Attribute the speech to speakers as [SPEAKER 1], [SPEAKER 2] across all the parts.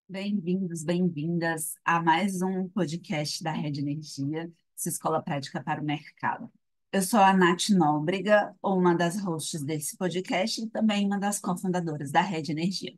[SPEAKER 1] Bem-vindos, bem-vindas a mais um podcast da Rede Energia, sua escola prática para o mercado. Eu sou a Nath Nóbrega, uma das hosts desse podcast e também uma das cofundadoras da Rede Energia.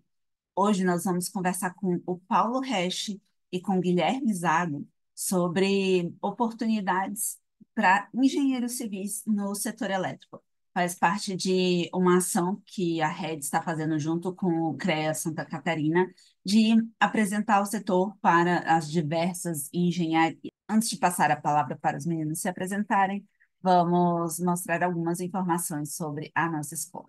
[SPEAKER 1] Hoje nós vamos conversar com o Paulo Resch e com o Guilherme Zago sobre oportunidades para engenheiros civis no setor elétrico. Faz parte de uma ação que a Rede está fazendo junto com o CREA Santa Catarina de apresentar o setor para as diversas engenharias. Antes de passar a palavra para os meninos se apresentarem, vamos mostrar algumas informações sobre a nossa escola.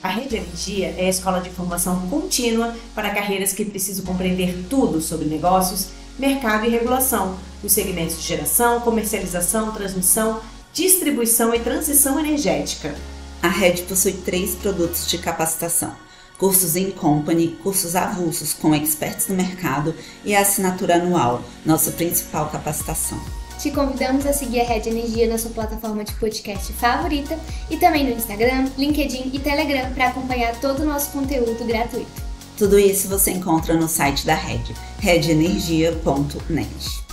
[SPEAKER 2] A Rede Energia é a escola de formação contínua para carreiras que precisam compreender tudo sobre negócios, mercado e regulação, os segmentos de geração, comercialização, transmissão, distribuição e transição energética.
[SPEAKER 1] A Rede possui 3 produtos de capacitação: cursos in company, cursos avulsos com experts no mercado e a assinatura anual, nossa principal capacitação.
[SPEAKER 3] Te convidamos a seguir a Rede Energia na sua plataforma de podcast favorita e também no Instagram, LinkedIn e Telegram para acompanhar todo o nosso conteúdo gratuito.
[SPEAKER 1] Tudo isso você encontra no site da Rede, redenergia.net.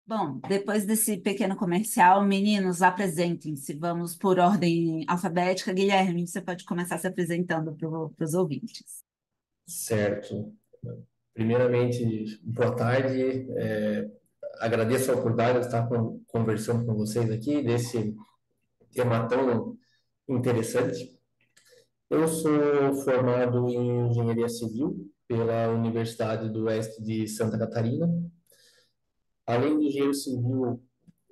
[SPEAKER 1] Bom, depois desse pequeno comercial, meninos, apresentem-se. Vamos por ordem alfabética. Guilherme, você pode começar se apresentando para os ouvintes.
[SPEAKER 4] Certo. Primeiramente, boa tarde. Agradeço a oportunidade de estar conversando com vocês aqui desse tema tão interessante. Eu sou formado em Engenharia Civil pela Universidade do Oeste de Santa Catarina. Além de engenheiro civil,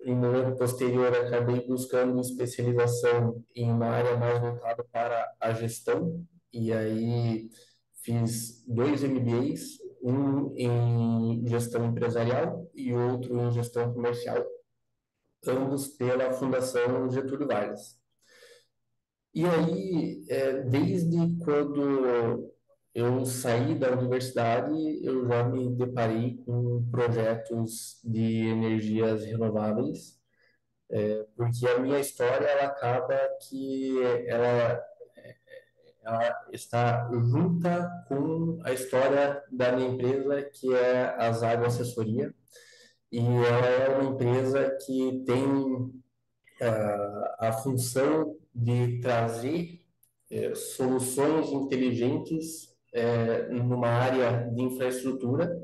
[SPEAKER 4] em um ano posterior, acabei buscando especialização em uma área mais voltada para a gestão, e aí fiz 2 MBAs, um em gestão empresarial e outro em gestão comercial, ambos pela Fundação Getúlio Vargas. E aí, desde quando eu saí da universidade, eu já me deparei com projetos de energias renováveis, porque a minha história ela acaba que ela, ela está junta com a história da minha empresa, que é a Zago Assessoria, e ela é uma empresa que tem a função de trazer soluções inteligentes numa área de infraestrutura,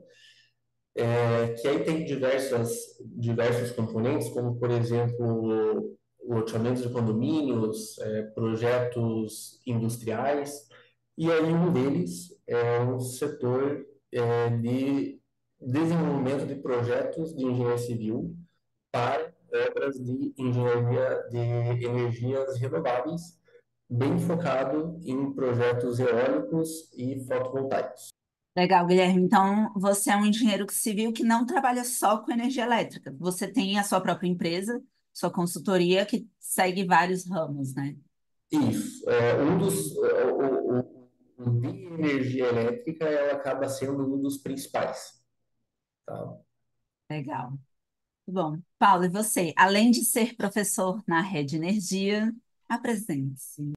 [SPEAKER 4] que aí tem diversos componentes, como, por exemplo, loteamentos de condomínios, projetos industriais, e aí um deles é um setor de desenvolvimento de projetos de engenharia civil para obras de engenharia de energias renováveis, bem focado em projetos eólicos e fotovoltaicos.
[SPEAKER 1] Legal, Guilherme. Então, você é um engenheiro civil que não trabalha só com energia elétrica. Você tem a sua própria empresa, sua consultoria, que segue vários ramos, né?
[SPEAKER 4] Isso. O de energia elétrica, ela acaba sendo um dos principais. Tá?
[SPEAKER 1] Legal. Bom, Paulo, e você? Além de ser professor na Rede Energia, apresente-se.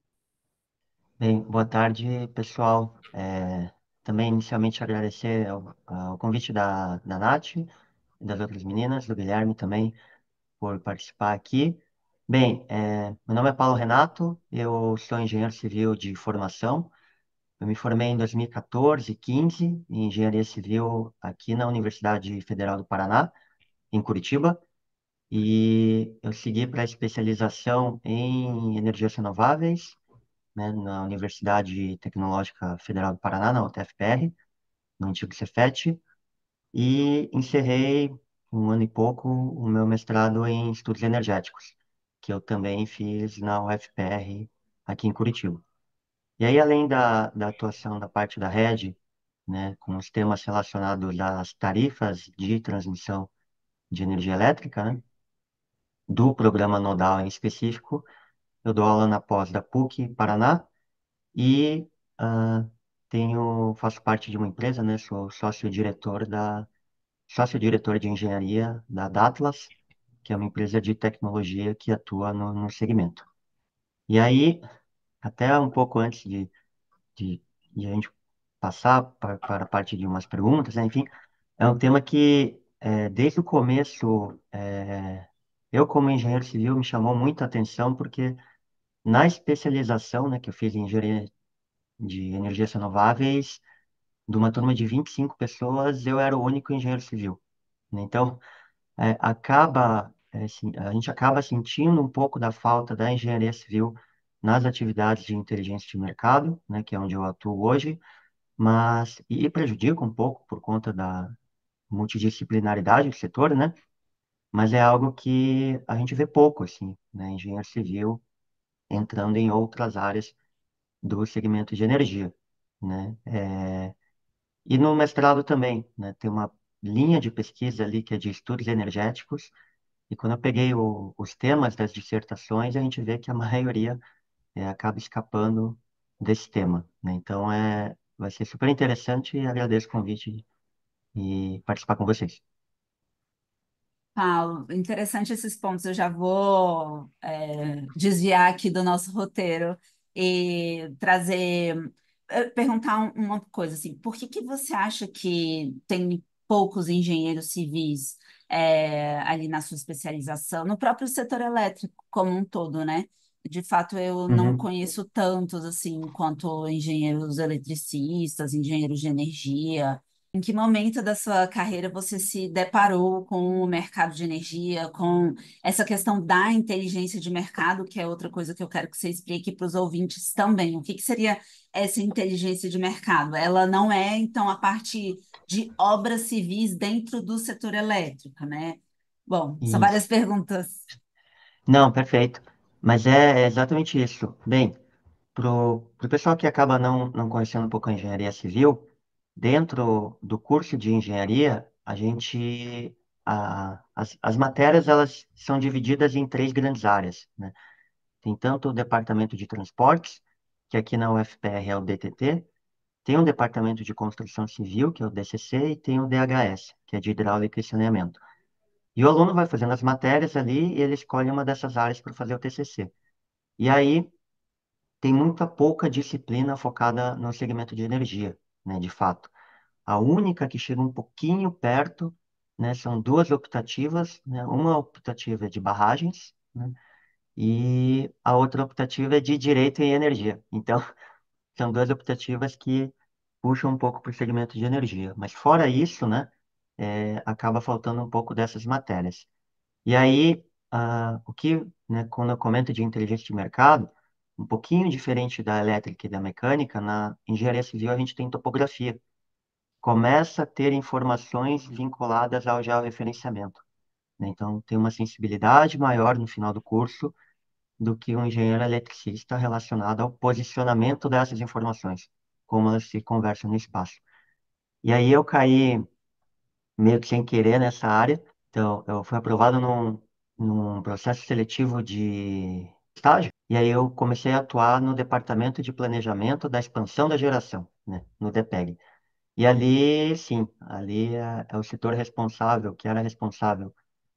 [SPEAKER 5] Bem, boa tarde, pessoal. Também inicialmente agradecer ao convite da Nath e das outras meninas, do Guilherme também, por participar aqui. Bem, meu nome é Paulo Renato, eu sou engenheiro civil de formação. Eu me formei em 2014 e 15 em engenharia civil aqui na Universidade Federal do Paraná, em Curitiba, e eu segui para a especialização em energias renováveis, né, na Universidade Tecnológica Federal do Paraná, na UTFPR, no antigo Cefet, e encerrei um ano e pouco o meu mestrado em estudos energéticos, que eu também fiz na UFPR, aqui em Curitiba. E aí, além da atuação da parte da rede, né, com os temas relacionados às tarifas de transmissão de energia elétrica, né, do programa nodal em específico, eu dou aula na pós da PUC Paraná. E ah, faço parte de uma empresa, né? Sou sócio-diretor de engenharia da Datlas, que é uma empresa de tecnologia que atua no segmento. E aí, até um pouco antes de, de a gente passar para a parte de umas perguntas, né? Enfim, é um tema que, desde o começo, eu, como engenheiro civil, me chamou muita atenção, porque na especialização, né, que eu fiz em engenharia de energias renováveis, de uma turma de 25 pessoas, eu era o único engenheiro civil, né? Então, assim, a gente acaba sentindo um pouco da falta da engenharia civil nas atividades de inteligência de mercado, né, que é onde eu atuo hoje, mas e prejudica um pouco por conta da multidisciplinaridade do setor, né? Mas é algo que a gente vê pouco, assim, né? Engenheiro civil entrando em outras áreas do segmento de energia, né? E no mestrado também, né? Tem uma linha de pesquisa ali que é de estudos energéticos, e quando eu peguei os temas das dissertações, a gente vê que a maioria acaba escapando desse tema, né? Então, vai ser super interessante e agradeço o convite e participar com vocês.
[SPEAKER 1] Paulo, interessante esses pontos. Eu já vou desviar aqui do nosso roteiro e perguntar uma coisa assim. Por que que você acha que tem poucos engenheiros civis ali na sua especialização, no próprio setor elétrico como um todo, né? De fato, eu não
[SPEAKER 5] Uhum.
[SPEAKER 1] conheço tantos assim quanto engenheiros eletricistas, engenheiros de energia. Em que momento da sua carreira você se deparou com o mercado de energia, com essa questão da inteligência de mercado, que é outra coisa que eu quero que você explique para os ouvintes também. O que que seria essa inteligência de mercado? Ela não é, então, a parte de obras civis dentro do setor elétrico, né? Bom, são várias
[SPEAKER 5] Isso.
[SPEAKER 1] perguntas.
[SPEAKER 5] Não, perfeito. Mas é exatamente isso. Bem, pro pessoal que acaba não conhecendo um pouco a engenharia civil, dentro do curso de engenharia, as matérias elas são divididas em três grandes áreas, né? Tem tanto o departamento de transportes, que aqui na UFPR é o DTT, tem o departamento de construção civil, que é o DCC, e tem o DHS, que é de hidráulica e saneamento. E o aluno vai fazendo as matérias ali e ele escolhe uma dessas áreas para fazer o TCC. E aí tem muita pouca disciplina focada no segmento de energia, né, de fato. A única que chega um pouquinho perto, né, são duas optativas, né, uma optativa é de barragens, né, e a outra optativa é de direito e energia. Então, são duas optativas que puxam um pouco para o segmento de energia. Mas fora isso, né, acaba faltando um pouco dessas matérias. E aí, né, quando eu comento de inteligência de mercado, um pouquinho diferente da elétrica e da mecânica, na engenharia civil a gente tem topografia. Começa a ter informações vinculadas ao georreferenciamento, né? Então, tem uma sensibilidade maior no final do curso do que um engenheiro eletricista relacionado ao posicionamento dessas informações, como elas se conversam no espaço. E aí eu caí meio que sem querer nessa área. Então, eu fui aprovado num processo seletivo de estágio, e aí eu comecei a atuar no Departamento de Planejamento da Expansão da Geração, né, no DPEG. E ali, sim, ali é o setor responsável, que era responsável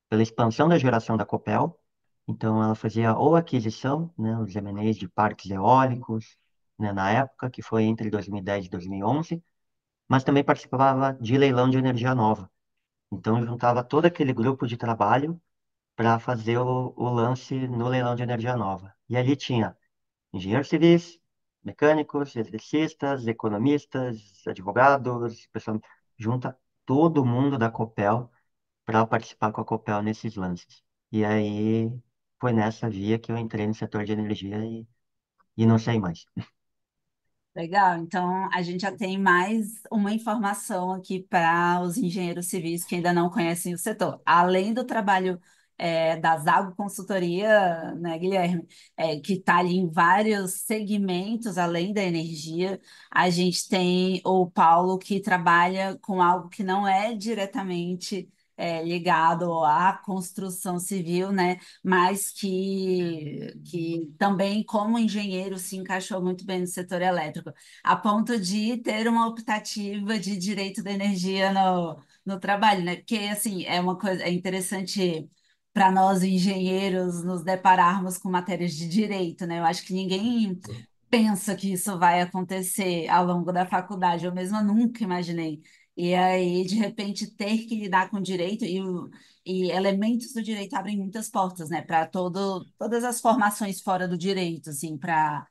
[SPEAKER 5] pela expansão da geração da Copel. Então, ela fazia ou aquisição, né, os M&As de parques eólicos, né, na época, que foi entre 2010 e 2011, mas também participava de leilão de energia nova. Então, juntava todo aquele grupo de trabalho para fazer o lance no leilão de energia nova. E ali tinha engenheiros civis, mecânicos, eletricistas, economistas, advogados, pessoal, junta todo mundo da Copel para participar com a Copel nesses lances. E aí foi nessa via que eu entrei no setor de energia e não sei mais.
[SPEAKER 1] Legal, então a gente já tem mais uma informação aqui para os engenheiros civis que ainda não conhecem o setor. Além do trabalho da Zago Consultoria, né, Guilherme, que está ali em vários segmentos além da energia, a gente tem o Paulo que trabalha com algo que não é diretamente ligado à construção civil, né? Mas que também, como engenheiro, se encaixou muito bem no setor elétrico, a ponto de ter uma optativa de direito da energia no trabalho, né? Porque, assim, é uma coisa, é interessante para nós engenheiros nos depararmos com matérias de direito, né? Eu acho que ninguém pensa que isso vai acontecer ao longo da faculdade. Eu mesma nunca imaginei. E aí, de repente, ter que lidar com direito e elementos do direito abrem muitas portas, né? Para todas as formações fora do direito, assim, para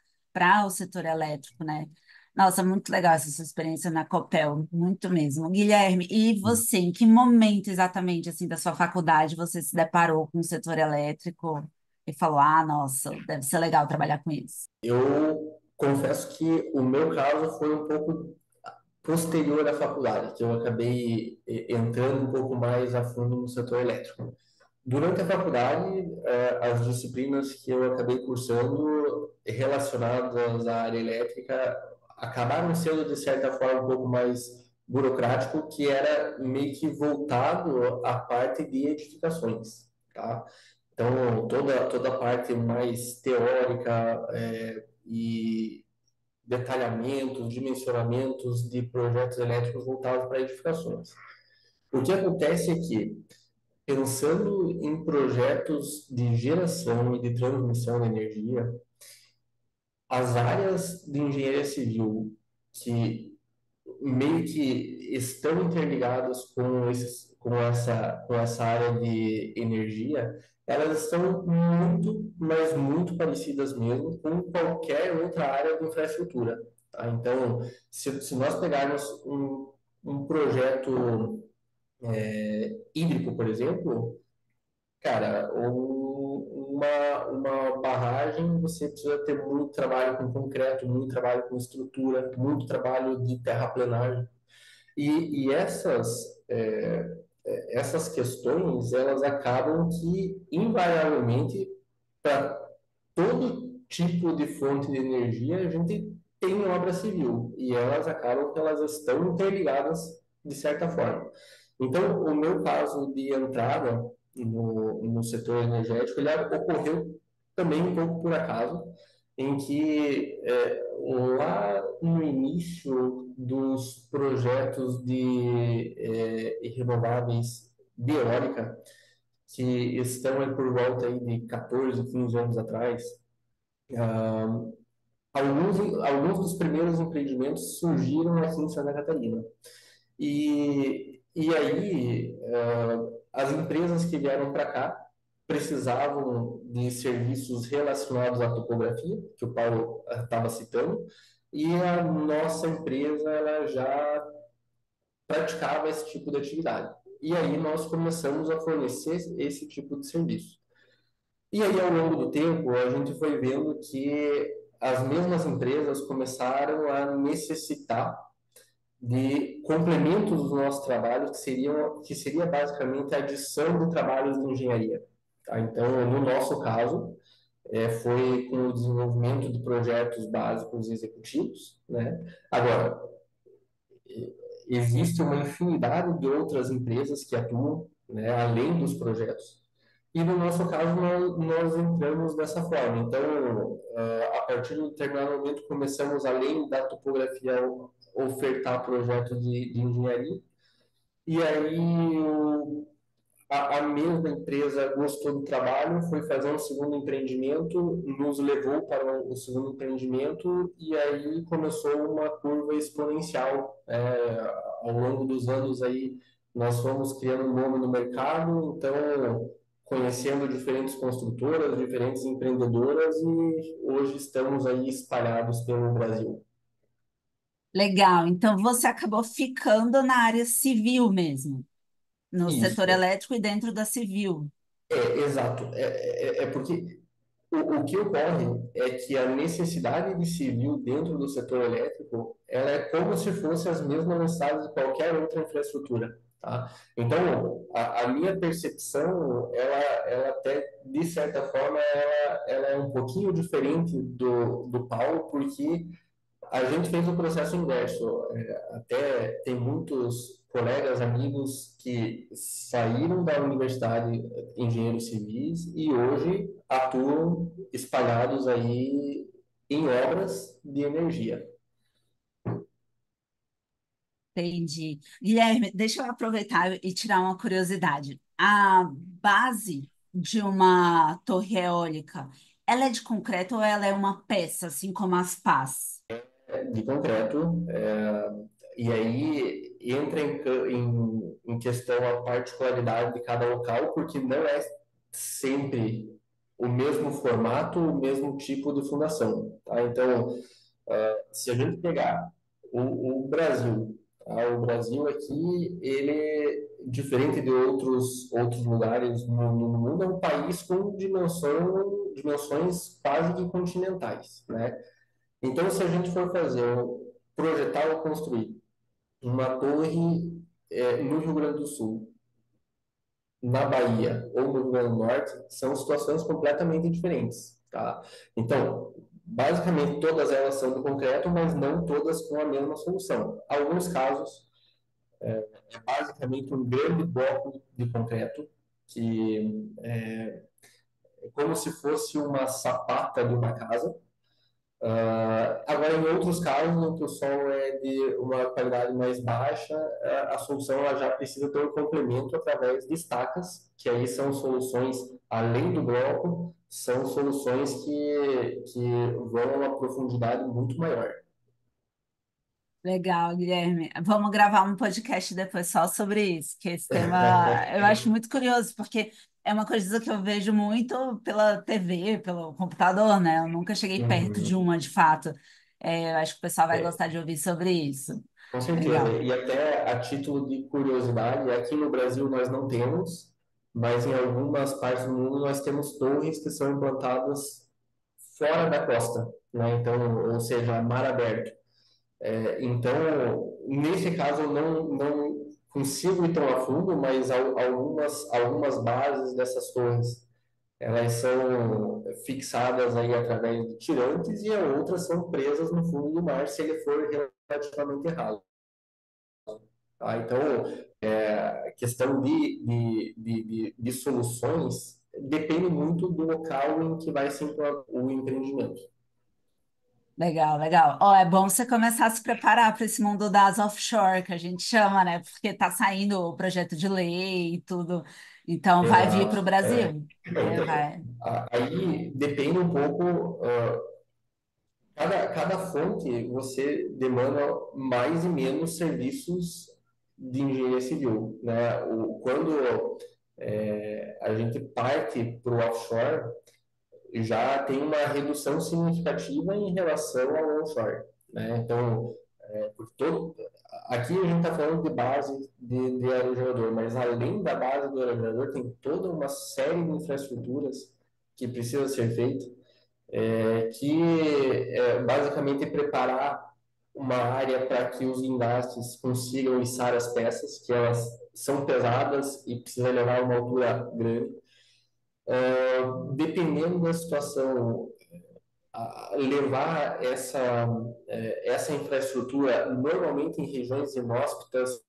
[SPEAKER 1] o setor elétrico, né? Nossa, muito legal essa sua experiência na Copel, muito mesmo. Guilherme, e você, em que momento exatamente assim da sua faculdade você se deparou com o setor elétrico e falou: "Ah, nossa, deve ser legal trabalhar com isso"?
[SPEAKER 4] Eu confesso que o meu caso foi um pouco posterior à faculdade, que eu acabei entrando um pouco mais a fundo no setor elétrico. Durante a faculdade, as disciplinas que eu acabei cursando relacionadas à área elétrica acabaram sendo, de certa forma, um pouco mais burocrático, que era meio que voltado à parte de edificações, tá? Então, toda a parte mais teórica e detalhamentos, dimensionamentos de projetos elétricos voltados para edificações. O que acontece é que, pensando em projetos de geração e de transmissão de energia, as áreas de engenharia civil que meio que estão interligadas com essa área de energia, elas estão muito, mas muito parecidas mesmo com qualquer outra área de infraestrutura. Tá? Então, se nós pegarmos um projeto hídrico, por exemplo, cara, uma barragem, você precisa ter muito trabalho com concreto, muito trabalho com estrutura, muito trabalho de terraplenagem. E essas questões, elas acabam que, invariavelmente, para todo tipo de fonte de energia, a gente tem obra civil. E elas acabam que elas estão interligadas de certa forma. Então, o meu caso de entrada no setor energético, ele ocorreu também um pouco por acaso, em que lá no início dos projetos de renováveis de eólica, que estão aí por volta aí de 14, 15 anos atrás, alguns dos primeiros empreendimentos surgiram aqui em Santa Catarina. E aí, as empresas que vieram para cá precisavam de serviços relacionados à topografia, que o Paulo estava citando, e a nossa empresa ela já praticava esse tipo de atividade. E aí nós começamos a fornecer esse tipo de serviço. E aí, ao longo do tempo, a gente foi vendo que as mesmas empresas começaram a necessitar de complementos dos nossos trabalhos, que seria basicamente a adição de trabalhos de engenharia. Tá? Então, no nosso caso, foi com o desenvolvimento de projetos básicos e executivos, né? Agora, existe uma infinidade de outras empresas que atuam, né, além dos projetos. E no nosso caso, nós entramos dessa forma. Então, a partir de um determinado momento, começamos, além da topografia, ofertar projetos de engenharia. E aí, a mesma empresa gostou do trabalho, foi fazer um segundo empreendimento, nos levou para o segundo empreendimento, e aí começou uma curva exponencial. Ao longo dos anos, aí, nós fomos criando um nome no mercado, então conhecendo diferentes construtoras, diferentes empreendedoras e hoje estamos aí espalhados pelo Brasil.
[SPEAKER 1] Legal. Então você acabou ficando na área civil mesmo, no setor
[SPEAKER 4] Isso,
[SPEAKER 1] elétrico e dentro da civil.
[SPEAKER 4] exato. É porque o que ocorre é que a necessidade de civil dentro do setor elétrico, ela é como se fosse as mesmas necessidades de qualquer outra infraestrutura, tá? Então, a minha percepção, ela até, de certa forma, ela é um pouquinho diferente do Paulo, porque a gente fez o processo inverso. Até tem muitos colegas, amigos que saíram da universidade engenheiros civis e hoje atuam espalhados aí em obras de energia.
[SPEAKER 1] Entendi. Guilherme, deixa eu aproveitar e tirar uma curiosidade. A base de uma torre eólica, ela é de concreto ou ela é uma peça, assim como as pás?
[SPEAKER 4] De concreto, e aí entra em questão a particularidade de cada local, porque não é sempre o mesmo formato, o mesmo tipo de fundação, tá? Então, se a gente pegar o Brasil, tá? O Brasil aqui, ele, diferente de outros lugares no mundo, é um país com dimensões quase que continentais, né? Então, se a gente for projetar ou construir uma torre no Rio Grande do Sul, na Bahia ou no Rio Grande do Norte, são situações completamente diferentes, tá? Então, basicamente todas elas são de concreto, mas não todas com a mesma solução. Alguns casos, é basicamente um grande bloco de concreto, que é como se fosse uma sapata de uma casa. Agora, em outros casos, em que o solo é de uma qualidade mais baixa, a solução ela já precisa ter um complemento através de estacas, que aí são soluções, além do bloco, são soluções que vão a uma profundidade muito maior.
[SPEAKER 1] Legal, Guilherme. Vamos gravar um podcast depois só sobre isso, que esse tema eu acho muito curioso, porque é uma coisa que eu vejo muito pela TV, pelo computador, né? Eu nunca cheguei perto de
[SPEAKER 4] Uhum.
[SPEAKER 1] uma, de fato. Eu acho que o pessoal vai
[SPEAKER 4] É,
[SPEAKER 1] gostar de ouvir sobre isso.
[SPEAKER 4] com certeza.
[SPEAKER 1] Legal.
[SPEAKER 4] E até a título de curiosidade, aqui no Brasil nós não temos, mas em algumas partes do mundo nós temos torres que são implantadas fora da costa, né? Então, ou seja, mar aberto. Então, nesse caso, eu não consigo ir tão a fundo, mas algumas bases dessas torres, elas são fixadas aí através de tirantes e as outras são presas no fundo do mar se ele for relativamente errado. Tá? Então, a questão de soluções depende muito do local em que vai se implantar o empreendimento.
[SPEAKER 1] Legal, legal. Ó, é bom você começar a se preparar para esse mundo das offshore, que a gente chama, né? Porque tá saindo o projeto de lei e tudo. Então, vai vir para o
[SPEAKER 4] Exato.
[SPEAKER 1] Brasil, né?
[SPEAKER 4] Então,
[SPEAKER 1] Vai.
[SPEAKER 4] aí depende um pouco, cada fonte você demanda mais e menos serviços de engenharia civil, né? Quando a gente parte para o offshore, já tem uma redução significativa em relação ao onshore, né? Então, por todo, aqui a gente está falando de base de aerogerador, mas além da base do aerogerador, tem toda uma série de infraestruturas que precisa ser feita, basicamente preparar uma área para que os engastes consigam içar as peças, que elas são pesadas e precisa levar uma altura grande. Dependendo da situação, levar essa infraestrutura normalmente em regiões inóspitas,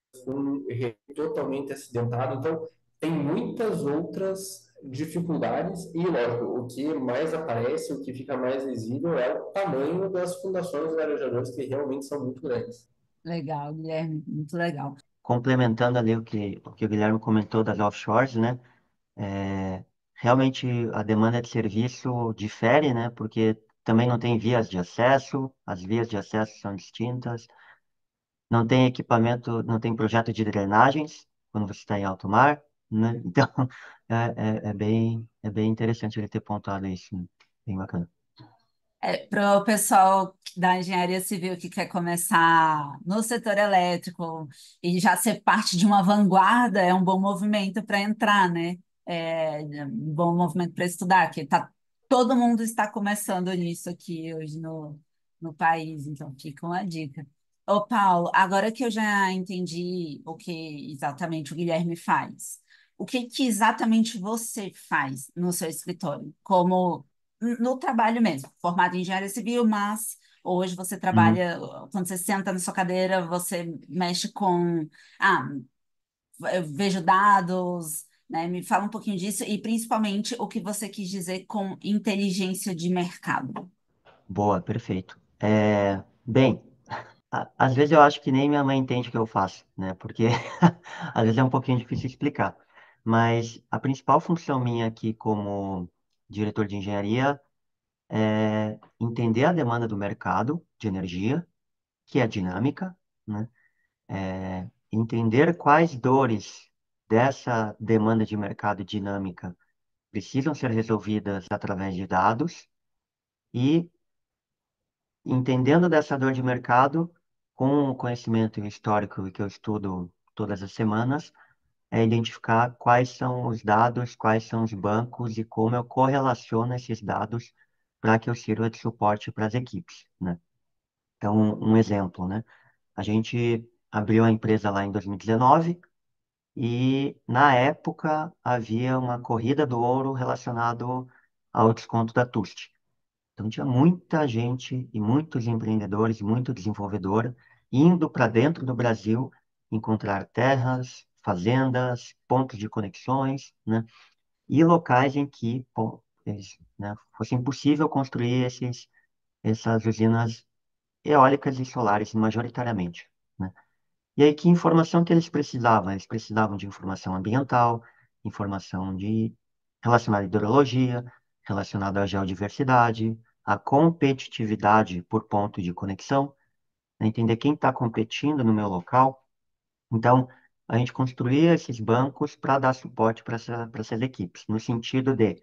[SPEAKER 4] totalmente acidentado. Então, tem muitas outras dificuldades e, lógico, o que mais aparece, o que fica mais visível é o tamanho das fundações dos arejadores, que realmente são muito grandes.
[SPEAKER 1] Legal, Guilherme, muito legal.
[SPEAKER 5] Complementando ali o que o Guilherme comentou das offshores, né? É, realmente a demanda de serviço difere, né? Porque também não tem vias de acesso, as vias de acesso são distintas, não tem equipamento, não tem projeto de drenagens quando você está em alto mar, né? Então é bem interessante ele ter pontuado isso, né? Bem bacana.
[SPEAKER 1] Para o pessoal da engenharia civil que quer começar no setor elétrico e já ser parte de uma vanguarda, é um bom movimento para entrar, né? Um bom movimento para estudar, que todo mundo está começando nisso aqui hoje no país, então fica uma dica. Ô, Paulo, agora que eu já entendi o que exatamente o Guilherme faz, o que que exatamente você faz no seu escritório? Como no trabalho mesmo, formado em engenharia civil, mas hoje você
[SPEAKER 5] Uhum.
[SPEAKER 1] trabalha, quando você senta na sua cadeira, você mexe com, ah, eu vejo dados, né? Me fala um pouquinho disso e principalmente o que você quis dizer com inteligência de mercado.
[SPEAKER 5] Boa, perfeito. Bem, às vezes eu acho que nem minha mãe entende o que eu faço, né? Porque às vezes é um pouquinho difícil explicar. Mas a principal função minha aqui como diretor de engenharia é entender a demanda do mercado de energia, que é dinâmica, né? Entender quais dores dessa demanda de mercado dinâmica precisam ser resolvidas através de dados e, entendendo dessa dor de mercado, com o conhecimento histórico que eu estudo todas as semanas, é identificar quais são os dados, quais são os bancos e como eu correlaciono esses dados para que eu sirva de suporte para as equipes, né? Então, um exemplo, né? A gente abriu a empresa lá em 2019 e, na época, havia uma corrida do ouro relacionado ao desconto da TUST. Então, tinha muita gente e muitos empreendedores, muito desenvolvedor, indo para dentro do Brasil encontrar terras, fazendas, pontos de conexões, né? E locais em que, pô, né, fosse impossível construir essas usinas eólicas e solares majoritariamente, né? E aí, que informação que eles precisavam? Eles precisavam de informação ambiental, informação relacionada à hidrologia, relacionada à geodiversidade, à competitividade por ponto de conexão, né? Entender quem está competindo no meu local. Então, a gente construía esses bancos para dar suporte para essas equipes, no sentido de,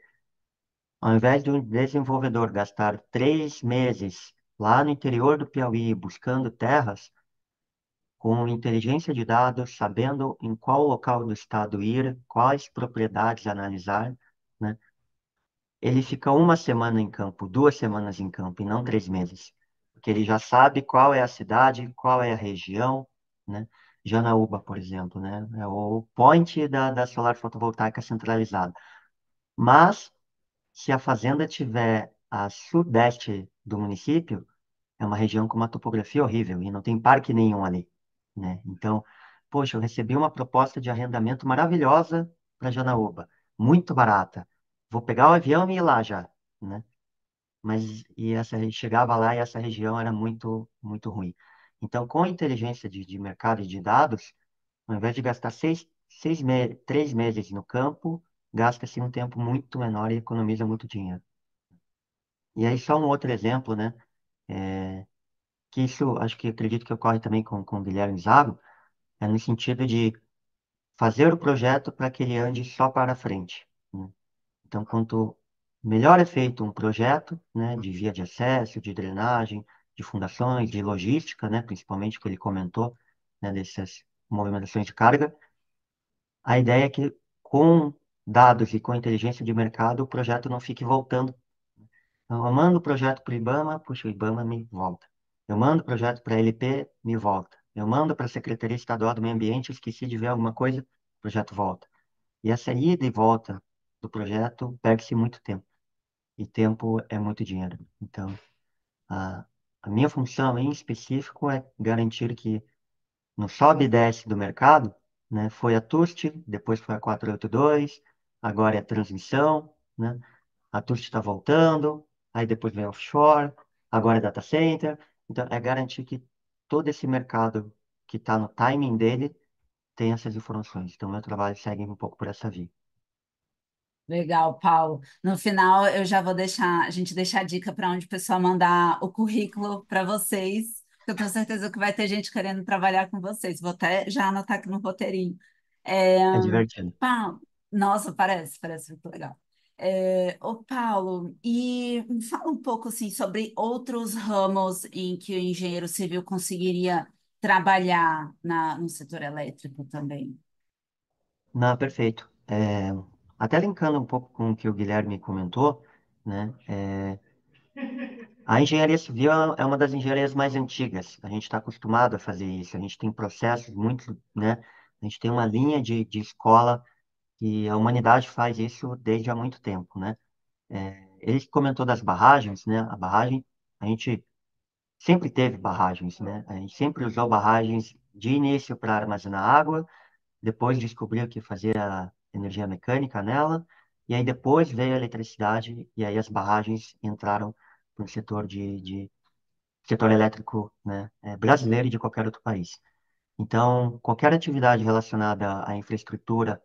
[SPEAKER 5] ao invés de um desenvolvedor gastar 3 meses lá no interior do Piauí buscando terras, com inteligência de dados, sabendo em qual local do estado ir, quais propriedades analisar, né? Ele fica uma semana em campo, 2 semanas em campo, e não 3 meses, porque ele já sabe qual é a cidade, qual é a região, né? Janaúba, por exemplo, né? É o point da solar fotovoltaica centralizada. Mas, se a fazenda tiver a sudeste do município, é uma região com uma topografia horrível e não tem parque nenhum ali, né? Então, poxa, eu recebi uma proposta de arrendamento maravilhosa para Janaúba, muito barata. Vou pegar o avião e ir lá já, né? Mas chegava lá e essa região era muito muito ruim. Então, com a inteligência de mercado e de dados, ao invés de gastar 3 meses no campo, gasta-se um tempo muito menor e economiza muito dinheiro. E aí, só um outro exemplo, né? É, que isso, acho que acredito que ocorre também com o Guilherme Zago, é no sentido de fazer o projeto para que ele ande só para frente, né? Então, quanto melhor é feito um projeto, né, de via de acesso, de drenagem, de fundações, de logística, né, principalmente que ele comentou, né, dessas movimentações de carga, a ideia é que com dados e com inteligência de mercado, o projeto não fique voltando. Então, eu mando o projeto para o IBAMA, puxa, o IBAMA me volta. Eu mando o projeto para a LP, me volta. Eu mando para a Secretaria Estadual do Meio Ambiente, esqueci de ver alguma coisa, o projeto volta. E essa ida e volta do projeto perde-se muito tempo. E tempo é muito dinheiro. Então, a, a minha função em específico é garantir que no sobe e desce do mercado, né, foi a TUST, depois foi a 482, agora é a transmissão, né? A TUST está voltando, aí depois vem offshore, agora é data center. Então, é garantir que todo esse mercado que está no timing dele tem essas informações. Então, meu trabalho segue um pouco por essa via.
[SPEAKER 1] Legal, Paulo. No final, eu já vou deixar, a gente deixar a dica para onde o pessoal mandar o currículo para vocês, porque eu tenho certeza que vai ter gente querendo trabalhar com vocês. Vou até já anotar aqui no roteirinho. É,
[SPEAKER 5] É divertido.
[SPEAKER 1] Paulo, nossa, parece muito legal. Ô, Paulo, e me fala um pouco assim sobre outros ramos em que o engenheiro civil conseguiria trabalhar no setor elétrico também.
[SPEAKER 5] Não, perfeito. Até linkando um pouco com o que o Guilherme comentou, né? A engenharia civil é uma das engenharias mais antigas. A gente está acostumado a fazer isso. A gente tem processos muito, né? A gente tem uma linha de escola e a humanidade faz isso desde há muito tempo, né? Ele comentou das barragens, né? A barragem, a gente sempre teve barragens, né? A gente sempre usou barragens de início para armazenar água, depois descobriu que fazia energia mecânica nela, e aí depois veio a eletricidade, e aí as barragens entraram para o setor elétrico, né, brasileiro e de qualquer outro país. Então, qualquer atividade relacionada à infraestrutura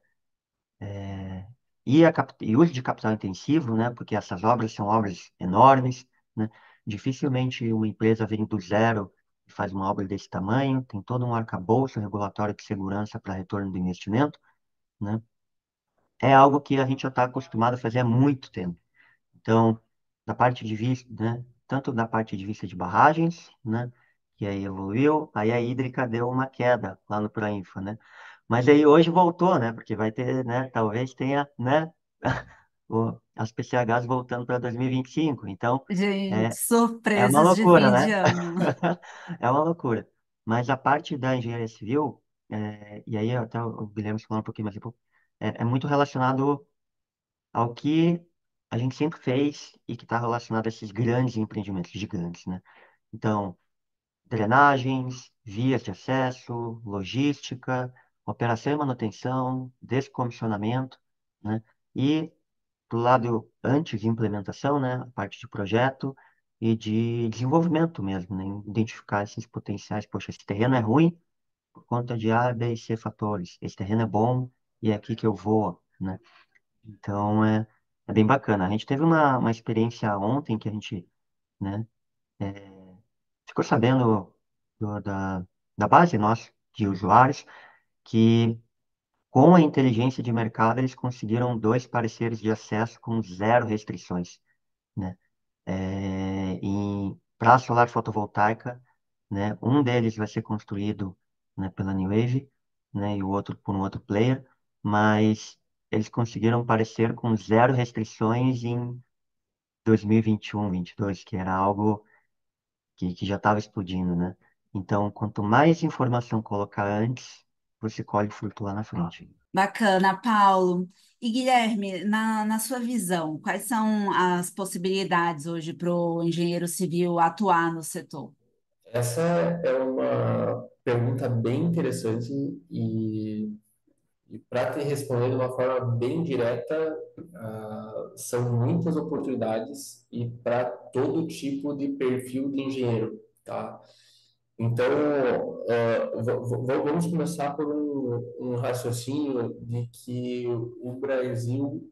[SPEAKER 5] e uso de capital intensivo, né? Porque essas obras são obras enormes, né? Dificilmente uma empresa vem do zero e faz uma obra desse tamanho, tem todo um arcabouço regulatório de segurança para retorno do investimento, né? É algo que a gente já está acostumado a fazer há muito tempo. Então, da parte de vista, né, tanto da parte de vista de barragens, né, que aí evoluiu, aí a hídrica deu uma queda lá no Proinfa, né? Mas aí hoje voltou, né? Porque vai ter, né, talvez tenha, né, as PCHs voltando para 2025. Então,
[SPEAKER 1] Gente,
[SPEAKER 5] é, é uma
[SPEAKER 1] surpresas de
[SPEAKER 5] loucura,
[SPEAKER 1] fim de
[SPEAKER 5] né?
[SPEAKER 1] ano.
[SPEAKER 5] É uma loucura. Mas a parte da engenharia civil, e aí até o Guilherme falou um pouquinho mais, é muito relacionado ao que a gente sempre fez e que está relacionado a esses grandes empreendimentos gigantes, né? Então, drenagens, vias de acesso, logística, operação e manutenção, descomissionamento, né? E do lado antes de implementação, né, a parte de projeto e de desenvolvimento mesmo, né? Identificar esses potenciais. Poxa, esse terreno é ruim por conta de A, B e C fatores. Esse terreno é bom e é aqui que eu vou, né? Então, é bem bacana. A gente teve uma experiência ontem que a gente, né, ficou sabendo da base nossa de usuários que, com a inteligência de mercado, eles conseguiram dois pareceres de acesso com zero restrições, né? Para solar fotovoltaica, né, um deles vai ser construído, né, pela New Wave, né, e o outro por um outro player, mas eles conseguiram parecer com zero restrições em 2021, 22, que era algo que já estava explodindo, né? Então, quanto mais informação colocar antes, você colhe o fruto lá na frente.
[SPEAKER 1] Bacana, Paulo. E Guilherme, na sua visão, quais são as possibilidades hoje para o engenheiro civil atuar no setor?
[SPEAKER 4] Essa é uma pergunta bem interessante e para te responder de uma forma bem direta, são muitas oportunidades e para todo tipo de perfil de engenheiro, tá? Então, vamos começar por um raciocínio de que o Brasil,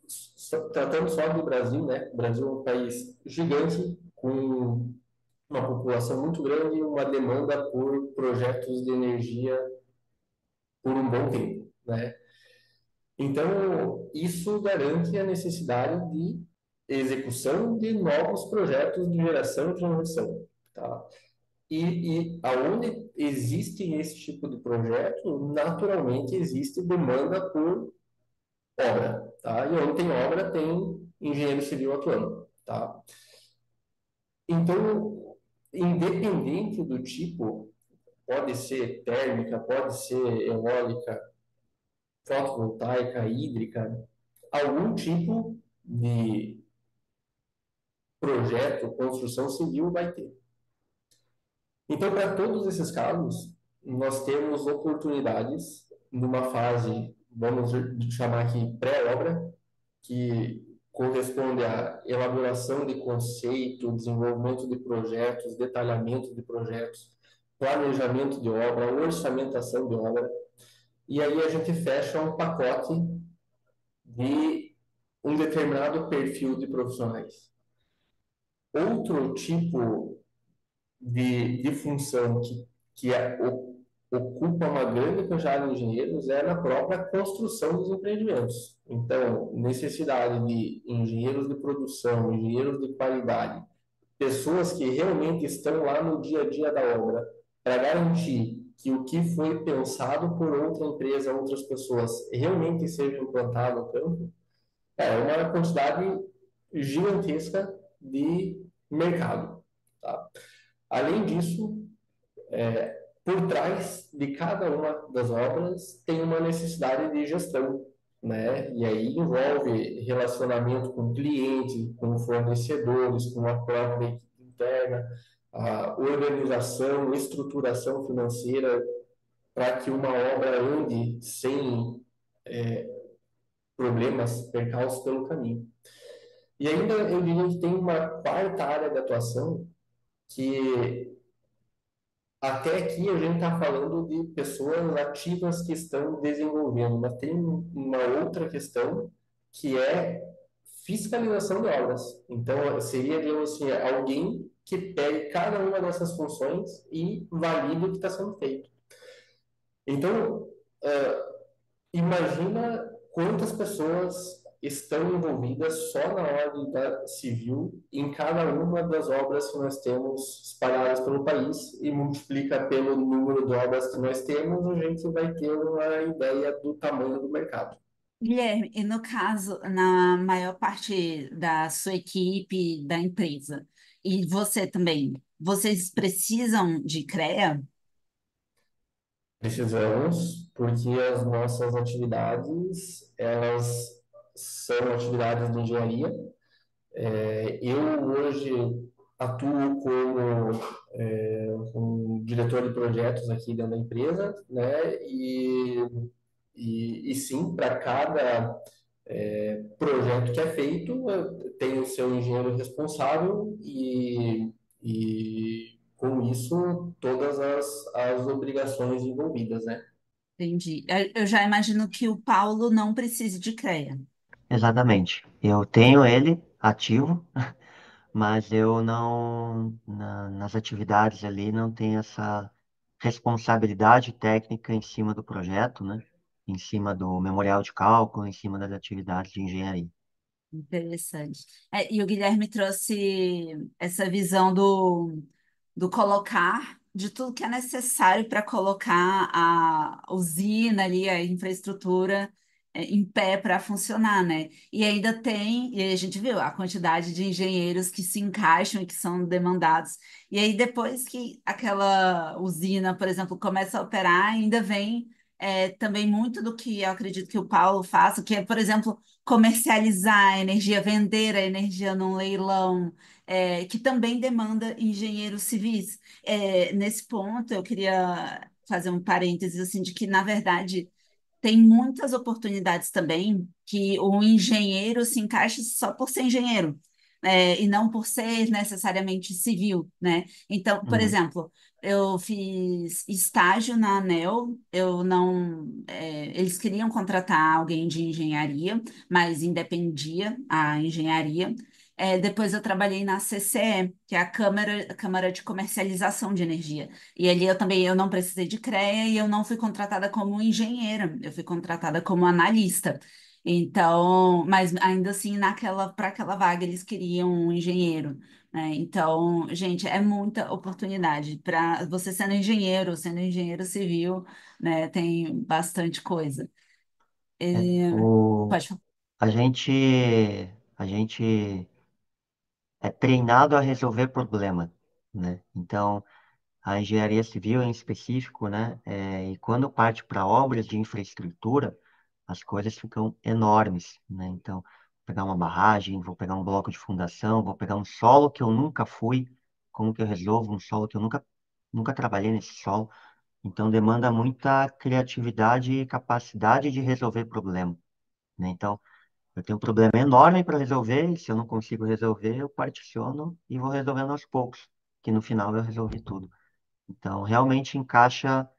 [SPEAKER 4] tratando só do Brasil, né? O Brasil é um país gigante, com uma população muito grande e uma demanda por projetos de energia por um bom tempo, né? Então, isso garante a necessidade de execução de novos projetos de geração e transmissão, tá? E aonde existe esse tipo de projeto, naturalmente existe demanda por obra, tá? E onde tem obra, tem engenheiro civil atuando, tá? Então, independente do tipo, pode ser térmica, pode ser eólica, fotovoltaica, hídrica, algum tipo de projeto, construção civil vai ter. Então, para todos esses casos, nós temos oportunidades numa fase, vamos chamar aqui pré-obra, que corresponde à elaboração de conceito, desenvolvimento de projetos, detalhamento de projetos, planejamento de obra, orçamentação de obra, e aí a gente fecha um pacote de um determinado perfil de profissionais. Outro tipo de função ocupa uma grande quantidade de engenheiros é na própria construção dos empreendimentos. Então, necessidade de engenheiros de produção, engenheiros de qualidade, pessoas que realmente estão lá no dia a dia da obra, para garantir que o que foi pensado por outra empresa, outras pessoas, realmente seja implantado no campo, é uma quantidade gigantesca de mercado. Tá? Além disso, por trás de cada uma das obras tem uma necessidade de gestão, né? E aí envolve relacionamento com o cliente, com fornecedores, com a própria equipe interna, a organização, estruturação financeira para que uma obra ande sem problemas, percalços pelo caminho. E ainda eu diria que tem uma quarta área de atuação que até aqui a gente está falando de pessoas ativas que estão desenvolvendo, mas tem uma outra questão que é fiscalização de obras. Então, seria, digamos assim, alguém que pegue cada uma dessas funções e valide o que está sendo feito. Então, imagina quantas pessoas estão envolvidas só na ordem da civil em cada uma das obras que nós temos espalhadas pelo país e multiplica pelo número de obras que nós temos, a gente vai ter uma ideia do tamanho do mercado.
[SPEAKER 1] Guilherme, e no caso, na maior parte da sua equipe, da empresa, e você também, vocês precisam de CREA?
[SPEAKER 4] Precisamos, porque as nossas atividades, elas são atividades de engenharia. Eu hoje atuo como um diretor de projetos aqui dentro da empresa, né? E sim, para cada projeto que é feito, tem o seu engenheiro responsável e com isso todas as obrigações envolvidas, né?
[SPEAKER 1] Entendi. Eu já imagino que o Paulo não precise de CREA.
[SPEAKER 5] Exatamente. Eu tenho ele ativo, mas eu não, nas atividades ali, não tenho essa responsabilidade técnica em cima do projeto, né? Em cima do memorial de cálculo, em cima das atividades de engenharia.
[SPEAKER 1] Interessante. E o Guilherme trouxe essa visão do colocar de tudo que é necessário para colocar a usina ali, a infraestrutura em pé para funcionar, né? E ainda tem, e aí a gente viu a quantidade de engenheiros que se encaixam e que são demandados. E aí depois que aquela usina, por exemplo, começa a operar, ainda vem também muito do que eu acredito que o Paulo faça, que é, por exemplo, comercializar a energia, vender a energia num leilão, que também demanda engenheiros civis. Nesse ponto, eu queria fazer um parênteses assim de que, na verdade, tem muitas oportunidades também que o engenheiro se encaixa só por ser engenheiro, e não por ser necessariamente civil, né? Então, por
[SPEAKER 5] Uhum,
[SPEAKER 1] exemplo, eu fiz estágio na ANEL, eu não, eles queriam contratar alguém de engenharia, mas independia a engenharia. Depois eu trabalhei na CCE, que é a Câmara de Comercialização de Energia. E ali eu não precisei de CREA e eu não fui contratada como engenheira, eu fui contratada como analista. Então, mas ainda assim, para aquela vaga eles queriam um engenheiro, né? Então, gente, é muita oportunidade para você sendo engenheiro civil, né? Tem bastante coisa.
[SPEAKER 5] é.
[SPEAKER 1] Pode falar.
[SPEAKER 5] A gente, a gente é treinado a resolver problema, né? Então, a engenharia civil em específico, né? E quando parte para obras de infraestrutura, as coisas ficam enormes, né? Então, vou pegar uma barragem, vou pegar um bloco de fundação, vou pegar um solo que eu nunca fui, como que eu resolvo um solo que eu nunca trabalhei nesse solo? Então, demanda muita criatividade e capacidade de resolver problema, né? Então, eu tenho um problema enorme para resolver, e se eu não consigo resolver, eu particiono e vou resolvendo aos poucos, que no final eu resolvi tudo. Então, realmente encaixa,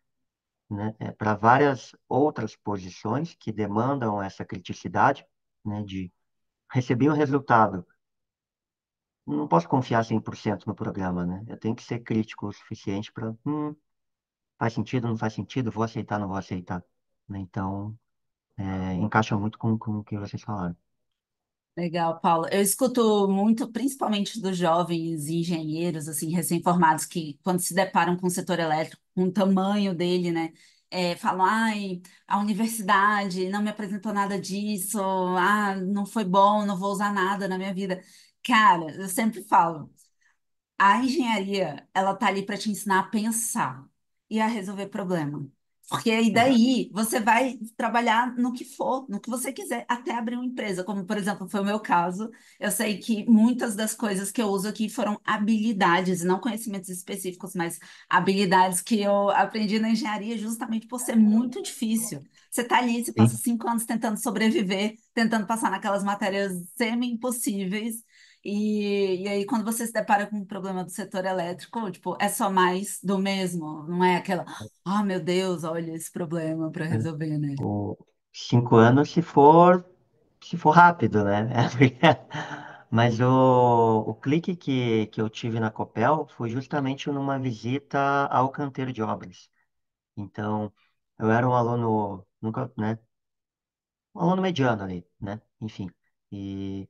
[SPEAKER 5] né, para várias outras posições que demandam essa criticidade, né, de receber um resultado. Não posso confiar 100% no programa, né? Eu tenho que ser crítico o suficiente para, faz sentido, não faz sentido, vou aceitar, não vou aceitar, né? Então, encaixa muito com o que vocês falaram.
[SPEAKER 1] Legal, Paulo. Eu escuto muito, principalmente dos jovens engenheiros, assim, recém-formados, que quando se deparam com o setor elétrico, com o tamanho dele, né, falam, ai, a universidade não me apresentou nada disso, não foi bom, não vou usar nada na minha vida. Cara, eu sempre falo, a engenharia, ela tá ali para te ensinar a pensar e a resolver problema. Porque aí
[SPEAKER 5] Exato.
[SPEAKER 1] daí você vai trabalhar no que for, no que você quiser, até abrir uma empresa, como por exemplo foi o meu caso. Eu sei que muitas das coisas que eu uso aqui foram habilidades, não conhecimentos específicos, mas habilidades que eu aprendi na engenharia justamente por ser muito difícil. Você tá ali, você passa
[SPEAKER 5] Sim.
[SPEAKER 1] 5 anos tentando sobreviver, tentando passar naquelas matérias semi-impossíveis. E aí, quando você se depara com um problema do setor elétrico, tipo, é só mais do mesmo, não é aquela, ah, meu Deus, olha esse problema para
[SPEAKER 5] Né?
[SPEAKER 1] resolver, né?
[SPEAKER 5] O 5 anos se for rápido, né? Mas o clique que eu tive na Copel foi justamente numa visita ao canteiro de obras. Então, eu era um aluno, nunca, né? Um aluno mediano ali, né? Enfim. E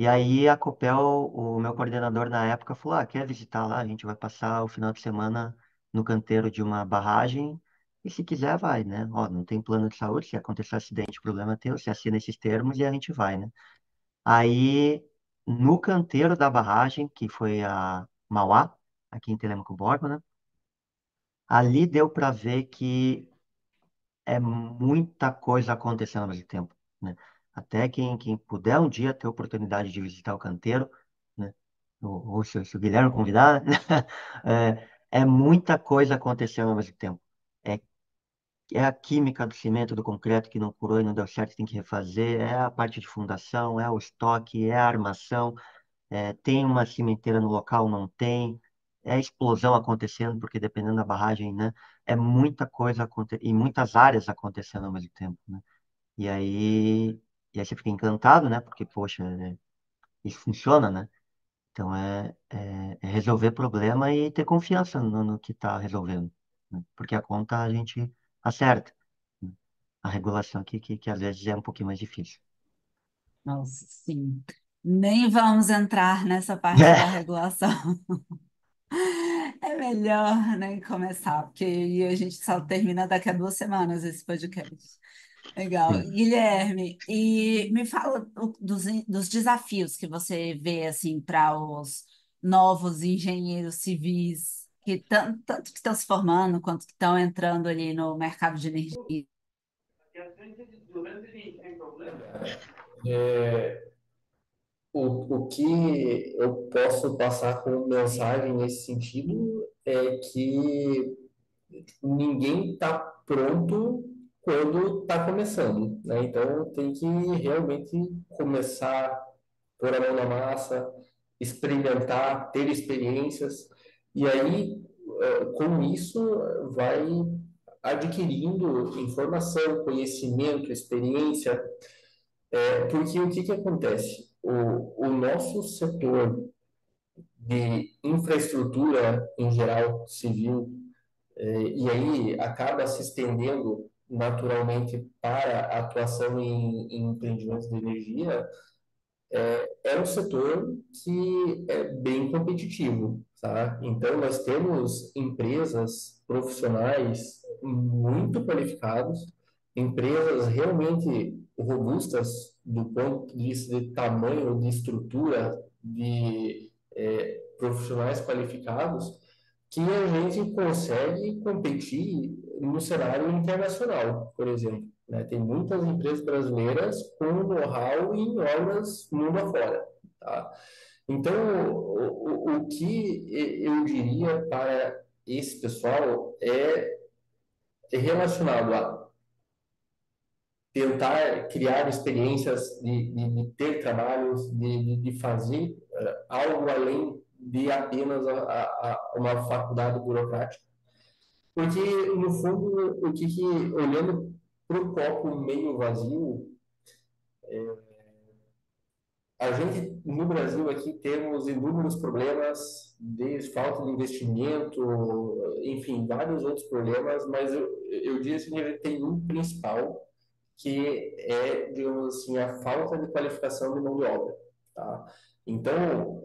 [SPEAKER 5] aí a Copel, o meu coordenador na época falou, quer visitar lá? A gente vai passar o final de semana no canteiro de uma barragem e se quiser vai, né? Ó, não tem plano de saúde, se acontecer acidente, problema é teu, você assina esses termos e a gente vai, né? Aí, no canteiro da barragem, que foi a Mauá, aqui em Telêmaco Borba, né? Ali deu para ver que é muita coisa acontecendo ao mesmo tempo, né? Até quem puder um dia ter a oportunidade de visitar o canteiro, né? Ou se o Guilherme convidar, né? É muita coisa acontecendo ao mesmo tempo. É, é a química do cimento, do concreto que não curou e não deu certo, tem que refazer. É a parte de fundação, é o estoque, é a armação. Tem uma cimenteira no local, não tem. É explosão acontecendo, porque dependendo da barragem, né? É muita coisa acontecendo, e muitas áreas acontecendo ao mesmo tempo, né? E aí, e aí você fica encantado, né? Porque, poxa, isso funciona, né? Então é resolver problema e ter confiança no que está resolvendo, né? Porque a conta a gente acerta, né? A regulação que às vezes é um pouquinho mais difícil.
[SPEAKER 1] Nossa, sim. Nem vamos entrar nessa parte da regulação. É melhor nem começar, porque aí a gente só termina daqui a 2 semanas esse podcast. Legal.
[SPEAKER 5] Sim.
[SPEAKER 1] Guilherme, e me fala dos desafios que você vê assim para os novos engenheiros civis que tanto que estão se formando quanto que estão entrando ali no mercado de energia.
[SPEAKER 4] O que eu posso passar como mensagem nesse sentido é que ninguém está pronto quando está começando, né? Então tem que realmente começar, pôr a mão na massa, experimentar, ter experiências, e aí com isso vai adquirindo informação, conhecimento, experiência, porque o que que acontece? O nosso setor de infraestrutura em geral civil, e aí acaba se estendendo naturalmente para a atuação em empreendimentos de energia, é um setor que é bem competitivo, tá? Então, nós temos empresas profissionais muito qualificados, empresas realmente robustas do ponto de vista de tamanho, de estrutura, de profissionais qualificados, que a gente consegue competir no cenário internacional, por exemplo, né? Tem muitas empresas brasileiras com know-how em obras mundo afora, tá? Então, o que eu diria para esse pessoal é relacionado a tentar criar experiências de ter trabalhos, de fazer algo além de apenas uma faculdade burocrática. Porque, no fundo, olhando para o copo meio vazio, a gente, no Brasil, aqui temos inúmeros problemas, desde falta de investimento, enfim, vários outros problemas, mas eu diria assim, que a gente tem um principal, que é, digamos assim, a falta de qualificação de mão de obra, tá? Então,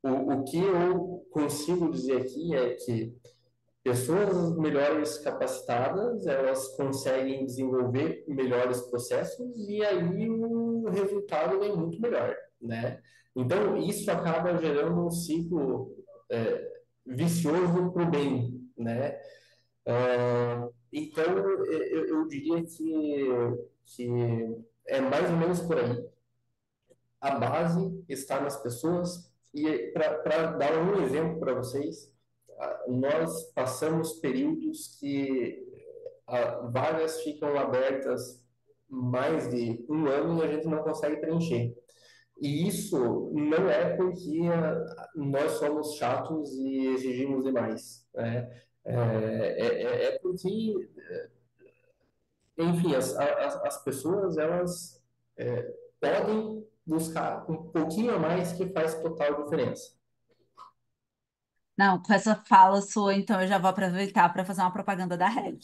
[SPEAKER 4] o que eu consigo dizer aqui é que pessoas melhores capacitadas, elas conseguem desenvolver melhores processos e aí o resultado é muito melhor, né? Então, isso acaba gerando um ciclo vicioso para o bem, né? Então, eu diria que é mais ou menos por aí. A base está nas pessoas e para dar um exemplo para vocês, nós passamos períodos que vagas ficam abertas mais de um ano e a gente não consegue preencher. E isso não é porque nós somos chatos e exigimos demais, né? É porque, enfim, as pessoas, elas podem buscar um pouquinho a mais que faz total diferença.
[SPEAKER 1] Não, com essa fala sua, então eu já vou aproveitar para fazer uma propaganda da Red.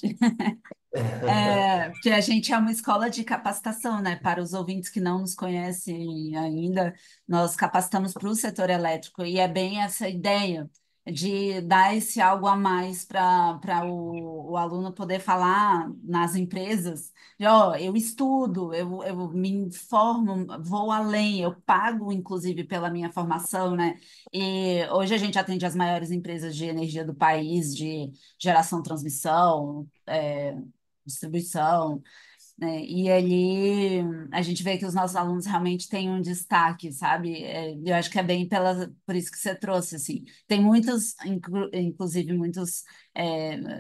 [SPEAKER 1] Porque a gente é uma escola de capacitação, né? Para os ouvintes que não nos conhecem ainda, nós capacitamos para o setor elétrico e é bem essa ideia de dar esse algo a mais para o aluno poder falar nas empresas, de, ó, eu estudo, eu me informo, vou além, eu pago, inclusive, pela minha formação, né? E hoje a gente atende as maiores empresas de energia do país, de geração, transmissão, distribuição, né? E ali a gente vê que os nossos alunos realmente têm um destaque, sabe? Eu acho que é bem por isso que você trouxe, assim. Tem muitos, inclusive muitos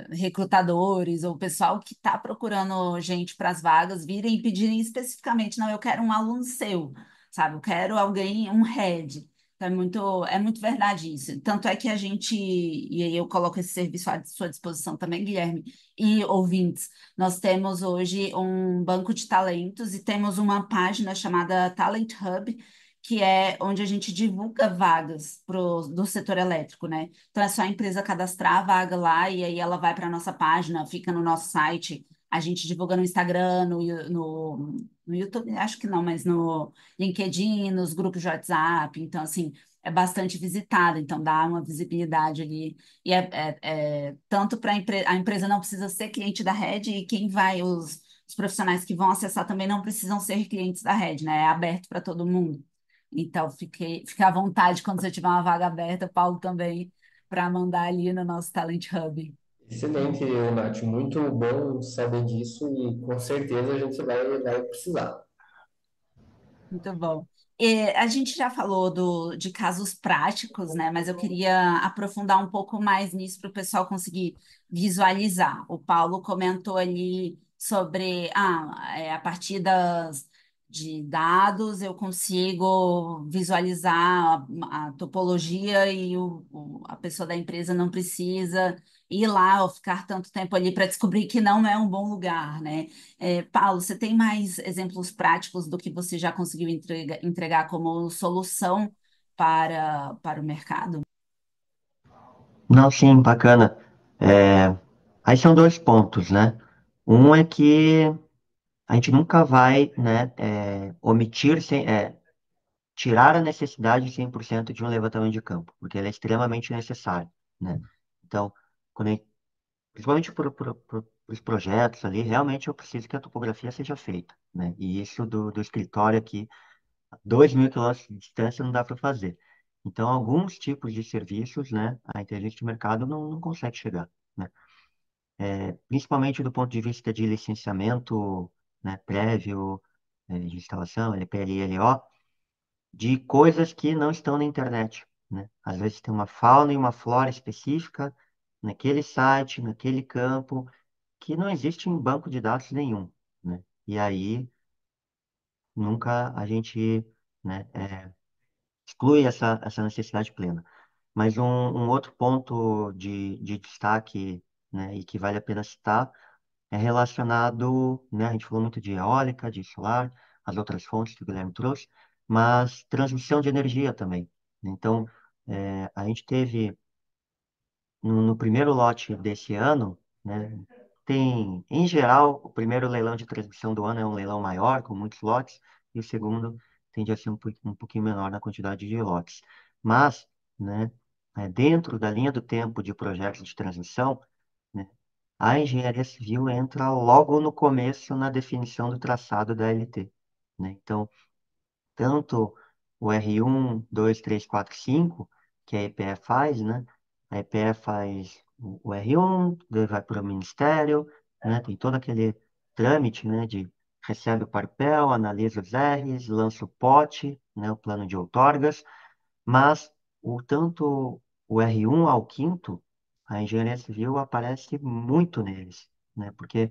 [SPEAKER 1] recrutadores ou pessoal que está procurando gente para as vagas virem e pedirem especificamente, não, eu quero um aluno seu, sabe? Eu quero alguém, um head. Então, é muito verdade isso. Tanto é que a gente, e aí eu coloco esse serviço à sua disposição também, Guilherme, e ouvintes, nós temos hoje um banco de talentos e temos uma página chamada Talent Hub, que é onde a gente divulga vagas do setor elétrico, né? Então é só a empresa cadastrar a vaga lá e aí ela vai para a nossa página, fica no nosso site. A gente divulga no Instagram, no YouTube, acho que não, mas no LinkedIn, nos grupos de WhatsApp. Então, assim, é bastante visitado, então dá uma visibilidade ali e tanto para a empresa não precisa ser cliente da Rede e quem vai, os profissionais que vão acessar também não precisam ser clientes da Rede, né? É aberto para todo mundo. Então, fique à vontade quando você tiver uma vaga aberta, Paulo também, para mandar ali no nosso Talent Hub.
[SPEAKER 4] Excelente, Nath. Muito bom saber disso e com certeza a gente vai precisar.
[SPEAKER 1] Muito bom. E a gente já falou de casos práticos, né? Mas eu queria aprofundar um pouco mais nisso para o pessoal conseguir visualizar. O Paulo comentou ali sobre, a partir de dados eu consigo visualizar a topologia e a pessoa da empresa não precisa ir lá ou ficar tanto tempo ali para descobrir que não é um bom lugar, né? Paulo, você tem mais exemplos práticos do que você já conseguiu entregar como solução para o mercado?
[SPEAKER 5] Não, sim, bacana. É, aí são dois pontos, né? Um é que a gente nunca vai, né, omitir, tirar a necessidade 100% de um levantamento de campo, porque ele é extremamente necessário, né? Então, quando a gente principalmente para os projetos ali, realmente eu preciso que a topografia seja feita, né? E isso do escritório aqui, a 2.000 quilômetros de distância, não dá para fazer. Então, alguns tipos de serviços, né, a inteligência de mercado não consegue chegar, né? Principalmente do ponto de vista de licenciamento, né, prévio, de instalação, LPL e LO, de coisas que não estão na internet, né? Às vezes tem uma fauna e uma flora específica naquele site, naquele campo, que não existe em banco de dados nenhum, né? E aí nunca a gente, né, exclui essa necessidade plena. Mas um outro ponto de destaque, né, e que vale a pena citar é relacionado, né, a gente falou muito de eólica, de solar, as outras fontes que o Guilherme trouxe, mas transmissão de energia também. Então, a gente teve no primeiro lote desse ano, né, tem, em geral, o primeiro leilão de transmissão do ano é um leilão maior, com muitos lotes, e o segundo tende a ser um pouquinho menor na quantidade de lotes. Mas, né, dentro da linha do tempo de projetos de transmissão, né, a engenharia civil entra logo no começo na definição do traçado da LT, né? Então, tanto o R1, 2, 3, 4, 5, que a EPE faz, né? A EPE faz o R1, daí vai para o Ministério, né? Tem todo aquele trâmite, né? De recebe o papel, analisa os Rs, lança o pote, né? O plano de outorgas, mas tanto o R1 ao quinto, a engenharia civil aparece muito neles, né? Porque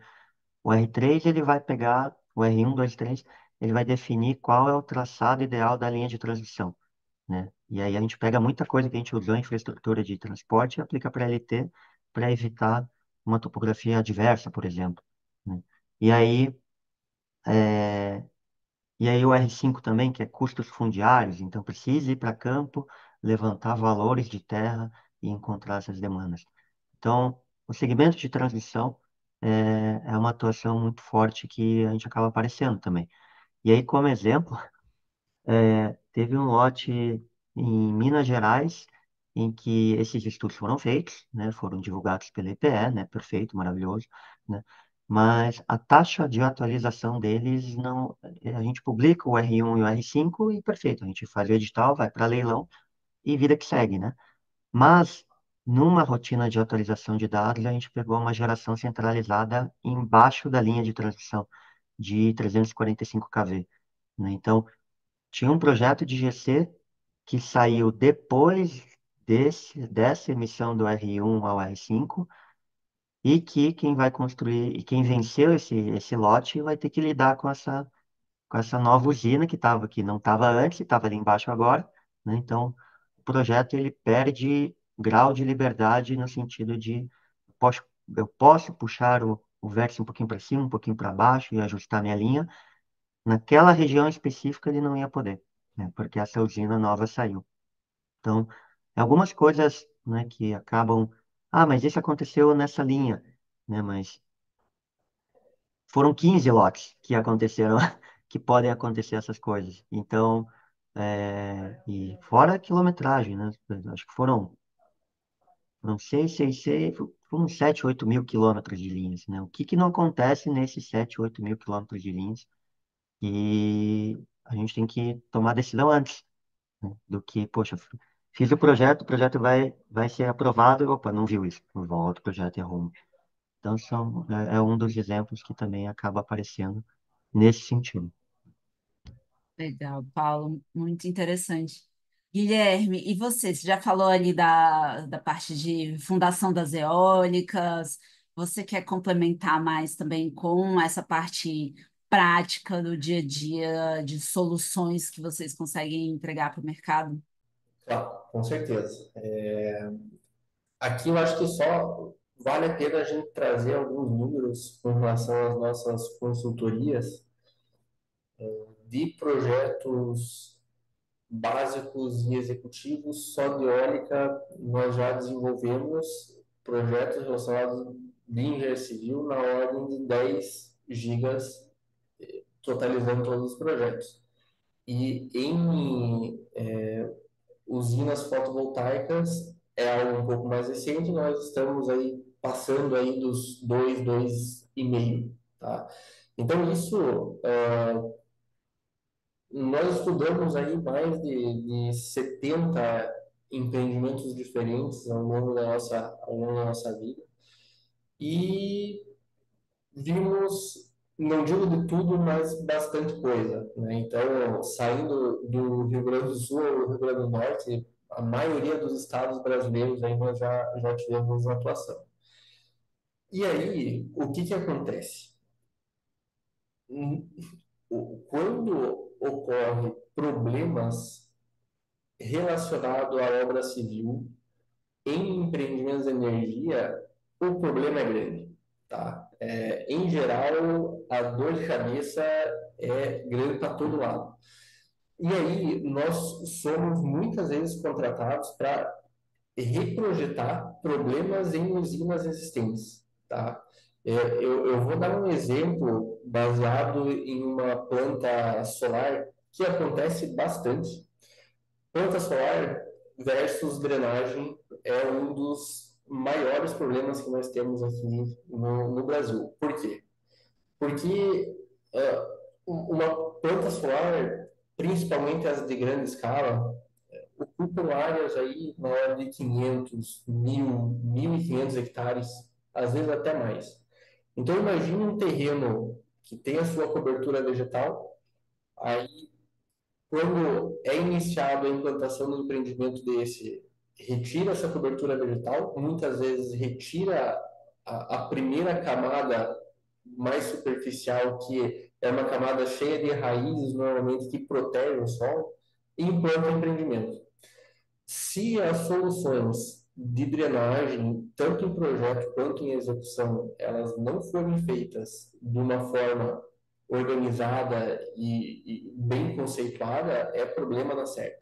[SPEAKER 5] o R3 ele vai pegar o R1, 2, 3, ele vai definir qual é o traçado ideal da linha de transmissão, né? E aí a gente pega muita coisa que a gente usou em infraestrutura de transporte e aplica para LT para evitar uma topografia adversa, por exemplo, né? E aí, é, e aí o R5 também, que é custos fundiários, então precisa ir para campo, levantar valores de terra e encontrar essas demandas. Então, o segmento de transmissão é uma atuação muito forte que a gente acaba aparecendo também. E aí, como exemplo, teve um lote em Minas Gerais em que esses estudos foram feitos, né, foram divulgados pela EPE, né, perfeito, maravilhoso, né, mas a taxa de atualização deles não, a gente publica o R1 e o R5 e perfeito, a gente faz o edital, vai para leilão e vida que segue, né? Mas numa rotina de atualização de dados, a gente pegou uma geração centralizada embaixo da linha de transmissão de 345 kV, né? Então, tinha um projeto de GC que saiu depois dessa emissão do R1 ao R5 e que quem vai construir e quem venceu esse lote vai ter que lidar com essa nova usina que não estava antes, estava ali embaixo agora, né? Então, o projeto ele perde grau de liberdade no sentido de posso, eu posso puxar o vértice um pouquinho para cima, um pouquinho para baixo e ajustar minha linha. Naquela região específica ele não ia poder, né? Porque essa usina nova saiu. Então, algumas coisas, né, que acabam, mas isso aconteceu nessa linha, né? Mas foram 15 lotes que aconteceram, que podem acontecer essas coisas. Então, e fora a quilometragem, né? Acho que foram 6, foram 7, 8 mil quilômetros de linhas, né? O que que não acontece nesses 7, 8 mil quilômetros de linhas? E a gente tem que tomar decisão antes, né? Do que, poxa, fiz o projeto vai ser aprovado, e, opa, não viu isso, volta o projeto e arruma. Então, é um dos exemplos que também acaba aparecendo nesse sentido.
[SPEAKER 1] Legal, Paulo, muito interessante. Guilherme, e você? Você já falou ali da parte de fundação das eólicas? Você quer complementar mais também com essa parte prática do dia a dia, de soluções que vocês conseguem entregar para o mercado?
[SPEAKER 4] Claro, com certeza. Aqui eu acho que só vale a pena a gente trazer alguns números com relação às nossas consultorias de projetos básicos e executivos. Só de eólica nós já desenvolvemos projetos relacionados de engenharia civil na ordem de 10 gigas, totalizando todos os projetos. E em usinas fotovoltaicas é algo um pouco mais recente, nós estamos aí passando aí dos 2,5, tá? Então isso, nós estudamos aí mais de 70 empreendimentos diferentes ao longo da nossa vida e vimos, não digo de tudo, mas bastante coisa, né? Então, saindo do Rio Grande do Sul ao Rio Grande do Norte, a maioria dos estados brasileiros aí nós já tivemos atuação. E aí, o que que acontece? Quando ocorre problemas relacionados à obra civil em empreendimentos de energia, o problema é grande, tá? Em geral, a dor de cabeça é grande para todo lado. E aí, nós somos muitas vezes contratados para reprojetar problemas em usinas existentes, tá? Eu vou dar um exemplo baseado em uma planta solar que acontece bastante. Planta solar versus drenagem é um dos maiores problemas que nós temos aqui no Brasil. Por quê? Porque uma planta solar, principalmente as de grande escala, ocupam áreas aí na ordem de 500, 1.000, 1.500 hectares, às vezes até mais. Então, imagine um terreno que tem a sua cobertura vegetal, aí quando é iniciado a implantação do empreendimento desse, retira essa cobertura vegetal, muitas vezes retira a primeira camada mais superficial, que é uma camada cheia de raízes, normalmente, que protege o solo, e implanta o empreendimento. Se as soluções de drenagem, tanto em projeto quanto em execução, elas não forem feitas de uma forma organizada e bem conceituada, é problema na certa.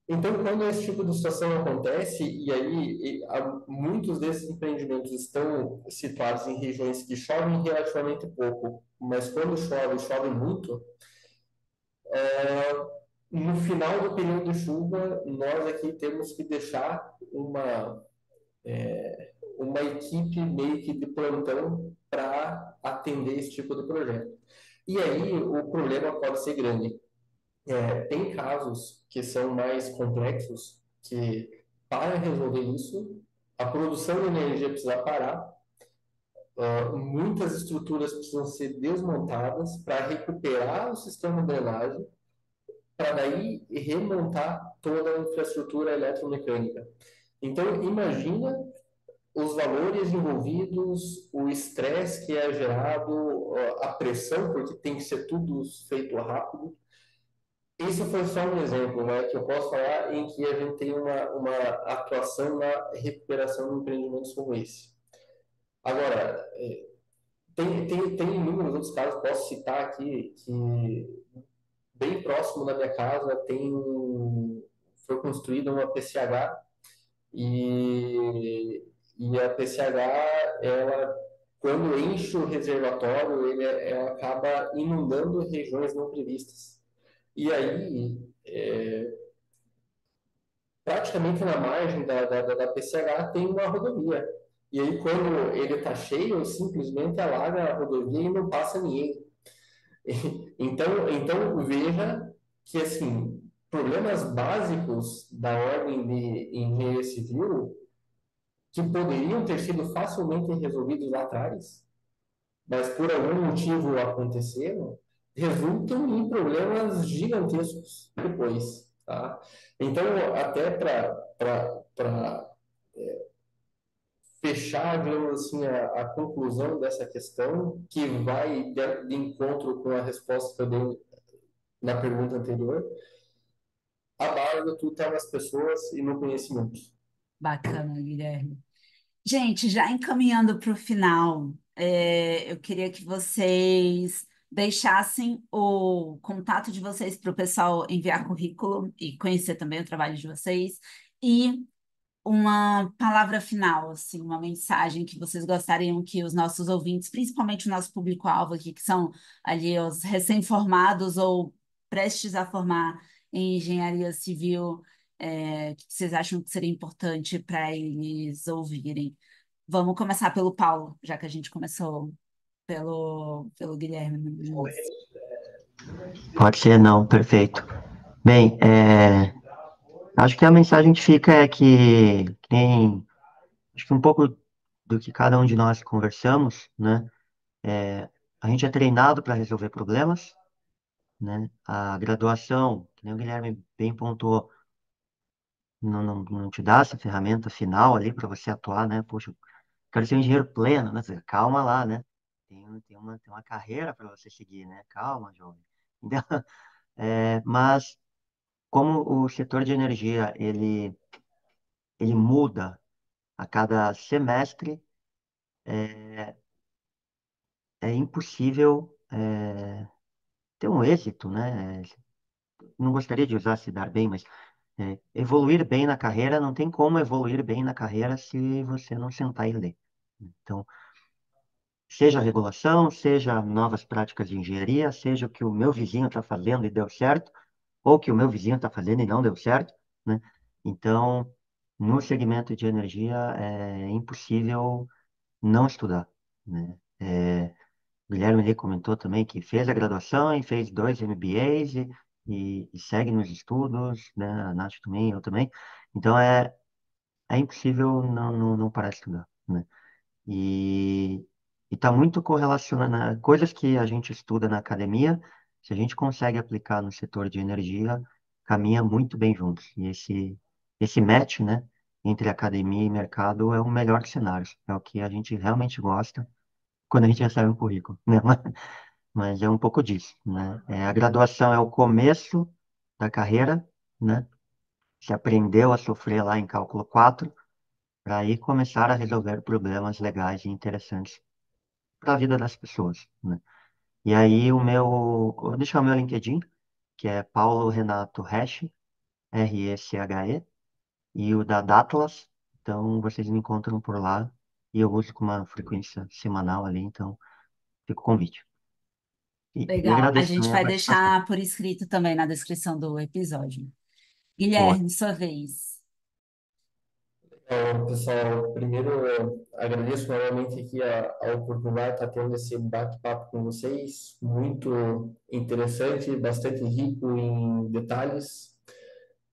[SPEAKER 4] Então, quando esse tipo de situação acontece, e aí muitos desses empreendimentos estão situados em regiões que chovem relativamente pouco, mas quando chove, chove muito, no final do período de chuva, nós aqui temos que deixar uma equipe meio que de plantão para atender esse tipo de projeto. E aí o problema pode ser grande. Tem casos que são mais complexos, que para resolver isso, a produção de energia precisa parar, muitas estruturas precisam ser desmontadas para recuperar o sistema de drenagem, para daí remontar toda a infraestrutura eletromecânica. Então, imagina os valores envolvidos, o estresse que é gerado, a pressão, porque tem que ser tudo feito rápido. Isso foi só um exemplo, né, que eu posso falar em que a gente tem uma atuação na recuperação de empreendimentos como esse. Agora, tem inúmeros outros casos, posso citar aqui, que bem próximo da minha casa foi construída uma PCH e a PCH, ela, quando enche o reservatório, ela acaba inundando regiões não previstas. E aí, praticamente na margem da PCH tem uma rodovia. E aí, quando ele está cheio, simplesmente alaga a rodovia e não passa ninguém. Então veja que, assim, problemas básicos da ordem de engenharia civil que poderiam ter sido facilmente resolvidos lá atrás, mas por algum motivo aconteceram, resultam em problemas gigantescos depois, tá? Então, até para fechar, digamos assim, a conclusão dessa questão, que vai de encontro com a resposta que eu dei na pergunta anterior, a base de tudo está nas pessoas e no conhecimento.
[SPEAKER 1] Bacana, Guilherme. Gente, já encaminhando para o final, eu queria que vocês deixassem o contato de vocês para o pessoal enviar currículo e conhecer também o trabalho de vocês. E uma palavra final, assim, uma mensagem que vocês gostariam que os nossos ouvintes, principalmente o nosso público-alvo aqui, que são ali os recém-formados ou prestes a formar em engenharia civil, que vocês acham que seria importante para eles ouvirem? Vamos começar pelo Paulo, já que a gente começou pelo Guilherme no início.
[SPEAKER 5] Pode ser, não, perfeito. Bem, acho que a mensagem que fica é que tem, acho que um pouco do que cada um de nós conversamos, né? A gente é treinado para resolver problemas, né? A graduação, que nem o Guilherme bem pontuou, não te dá essa ferramenta final ali para você atuar, né? Poxa, eu quero ser um engenheiro pleno, né? Calma lá, né? Tem uma carreira para você seguir, né? Calma, jovem. Então, mas como o setor de energia, ele muda a cada semestre, é impossível ter um êxito, né? Não gostaria de usar se dar bem, mas evoluir bem na carreira, não tem como evoluir bem na carreira se você não sentar e ler. Então, seja regulação, seja novas práticas de engenharia, seja o que o meu vizinho está fazendo e deu certo, ou o que o meu vizinho está fazendo e não deu certo, né? Então, no segmento de energia, é impossível não estudar, né? O Guilherme ali comentou também que fez a graduação e fez 2 MBAs e segue nos estudos, né? A Nath também, eu também. Então, é impossível não parar de estudar, né? E está muito correlacionado, coisas que a gente estuda na academia, se a gente consegue aplicar no setor de energia, caminha muito bem juntos. E esse match, né, entre academia e mercado é o melhor cenário. É o que a gente realmente gosta quando a gente recebe um currículo, né? mas é um pouco disso, né? A graduação é o começo da carreira, né? Se aprendeu a sofrer lá em cálculo 4 para aí começar a resolver problemas legais e interessantes para a vida das pessoas, né? E aí eu vou deixar o meu LinkedIn, que é Paulo Renato Resch, Reche, e o da Datlas, então vocês me encontram por lá, e eu uso com uma frequência semanal ali, então fica o convite. E
[SPEAKER 1] Legal. A
[SPEAKER 5] agradeço
[SPEAKER 1] gente
[SPEAKER 5] também a
[SPEAKER 1] vai
[SPEAKER 5] participação.
[SPEAKER 1] deixar por escrito também na descrição do episódio.
[SPEAKER 5] Boa.
[SPEAKER 1] Guilherme, sua vez.
[SPEAKER 4] Então, pessoal, primeiro eu agradeço novamente aqui a oportunidade de estar tendo esse bate-papo com vocês, muito interessante, bastante rico em detalhes.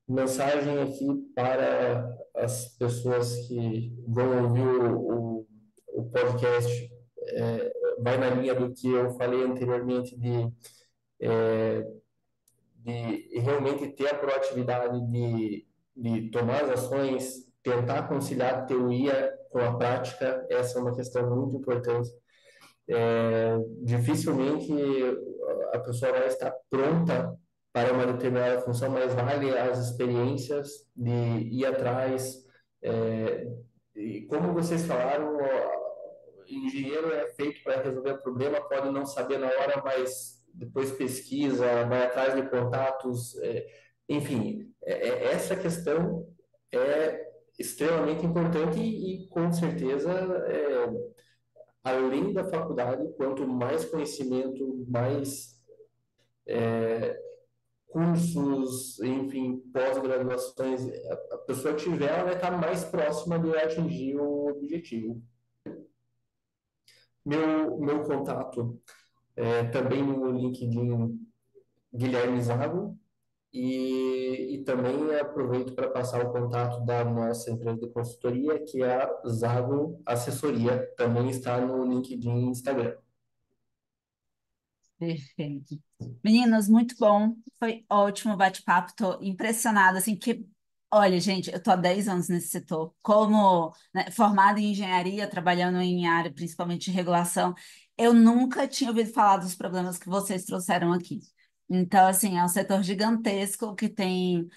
[SPEAKER 4] Mensagem aqui para as pessoas que vão ouvir o podcast, vai na linha do que eu falei anteriormente de realmente ter a proatividade de tomar as ações, tentar conciliar a teoria com a prática, essa é uma questão muito importante. Dificilmente a pessoa vai estar pronta para uma determinada função, mas vale as experiências de ir atrás. E como vocês falaram, o engenheiro é feito para resolver problema, pode não saber na hora, mas depois pesquisa, vai atrás de contatos, enfim, essa questão é extremamente importante e com certeza além da faculdade, quanto mais conhecimento, mais cursos, enfim, pós-graduações a pessoa tiver, ela vai estar mais próxima de atingir o objetivo. Meu contato também no LinkedIn Guilherme Zago e também aproveito para passar o contato da nossa empresa de consultoria, que é a Zago Assessoria, também está no LinkedIn e Instagram.
[SPEAKER 1] Perfeito. Meninas, muito bom. Foi ótimo o bate-papo. Estou impressionada, assim, que, olha, gente, eu estou há 10 anos nesse setor. Como, né, formada em engenharia, trabalhando em área principalmente de regulação, eu nunca tinha ouvido falar dos problemas que vocês trouxeram aqui. Então, assim, é um setor gigantesco que tem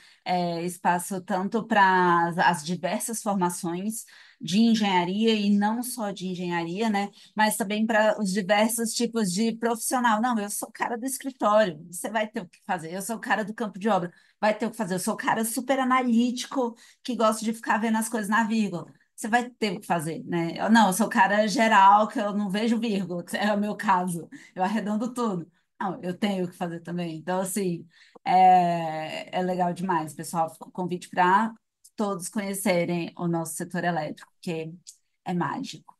[SPEAKER 1] espaço tanto para as diversas formações de engenharia e não só de engenharia, né? Mas também para os diversos tipos de profissional. Não, eu sou o cara do escritório, você vai ter o que fazer. Eu sou o cara do campo de obra, vai ter o que fazer. Eu sou o cara super analítico que gosta de ficar vendo as coisas na vírgula. Você vai ter o que fazer, né? Não, eu sou o cara geral que eu não vejo vírgula, que é o meu caso. Eu arredondo tudo. Não, eu tenho o que fazer também. Então, assim, é legal demais, pessoal. Fica o convite para todos conhecerem o nosso setor elétrico, que é mágico.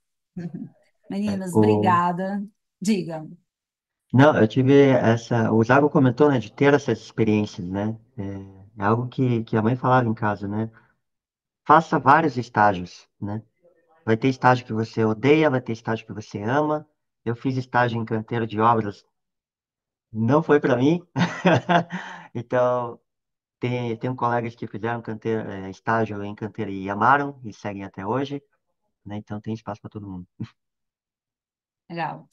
[SPEAKER 1] Meninas,
[SPEAKER 5] O,
[SPEAKER 1] obrigada. Diga.
[SPEAKER 5] não, eu tive essa. O Zago comentou, né, de ter essas experiências, né? É algo que a mãe falava em casa, né? Faça vários estágios, né? Vai ter estágio que você odeia, vai ter estágio que você ama. Eu fiz estágio em canteiro de obras, não foi para mim. Então, tenho colegas que fizeram estágio em canteiro e amaram e seguem até hoje, né? Então, tem espaço para todo mundo.
[SPEAKER 1] Legal.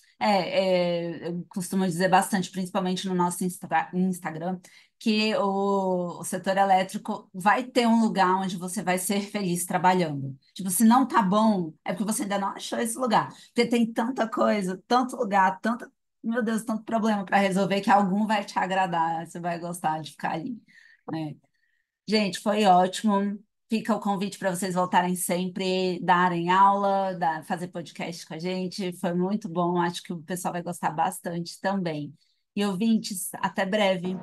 [SPEAKER 1] Eu costumo dizer bastante, principalmente no nosso Instagram, que o setor elétrico vai ter um lugar onde você vai ser feliz trabalhando. Tipo, se não tá bom, é porque você ainda não achou esse lugar. Porque tem tanta coisa, tanto lugar, tanto, meu Deus, tanto problema para resolver que algum vai te agradar, você vai gostar de ficar ali, né? Gente, foi ótimo. Fica o convite para vocês voltarem sempre, darem aula, fazer podcast com a gente. Foi muito bom. Acho que o pessoal vai gostar bastante também. E ouvintes, até breve.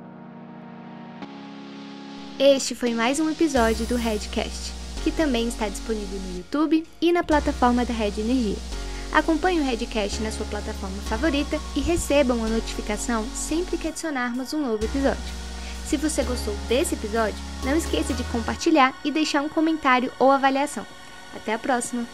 [SPEAKER 3] Este foi mais um episódio do Redcast, que também está disponível no YouTube e na plataforma da Red Energia. Acompanhe o Redcast na sua plataforma favorita e recebam a notificação sempre que adicionarmos um novo episódio. Se você gostou desse episódio, não esqueça de compartilhar e deixar um comentário ou avaliação. Até a próxima!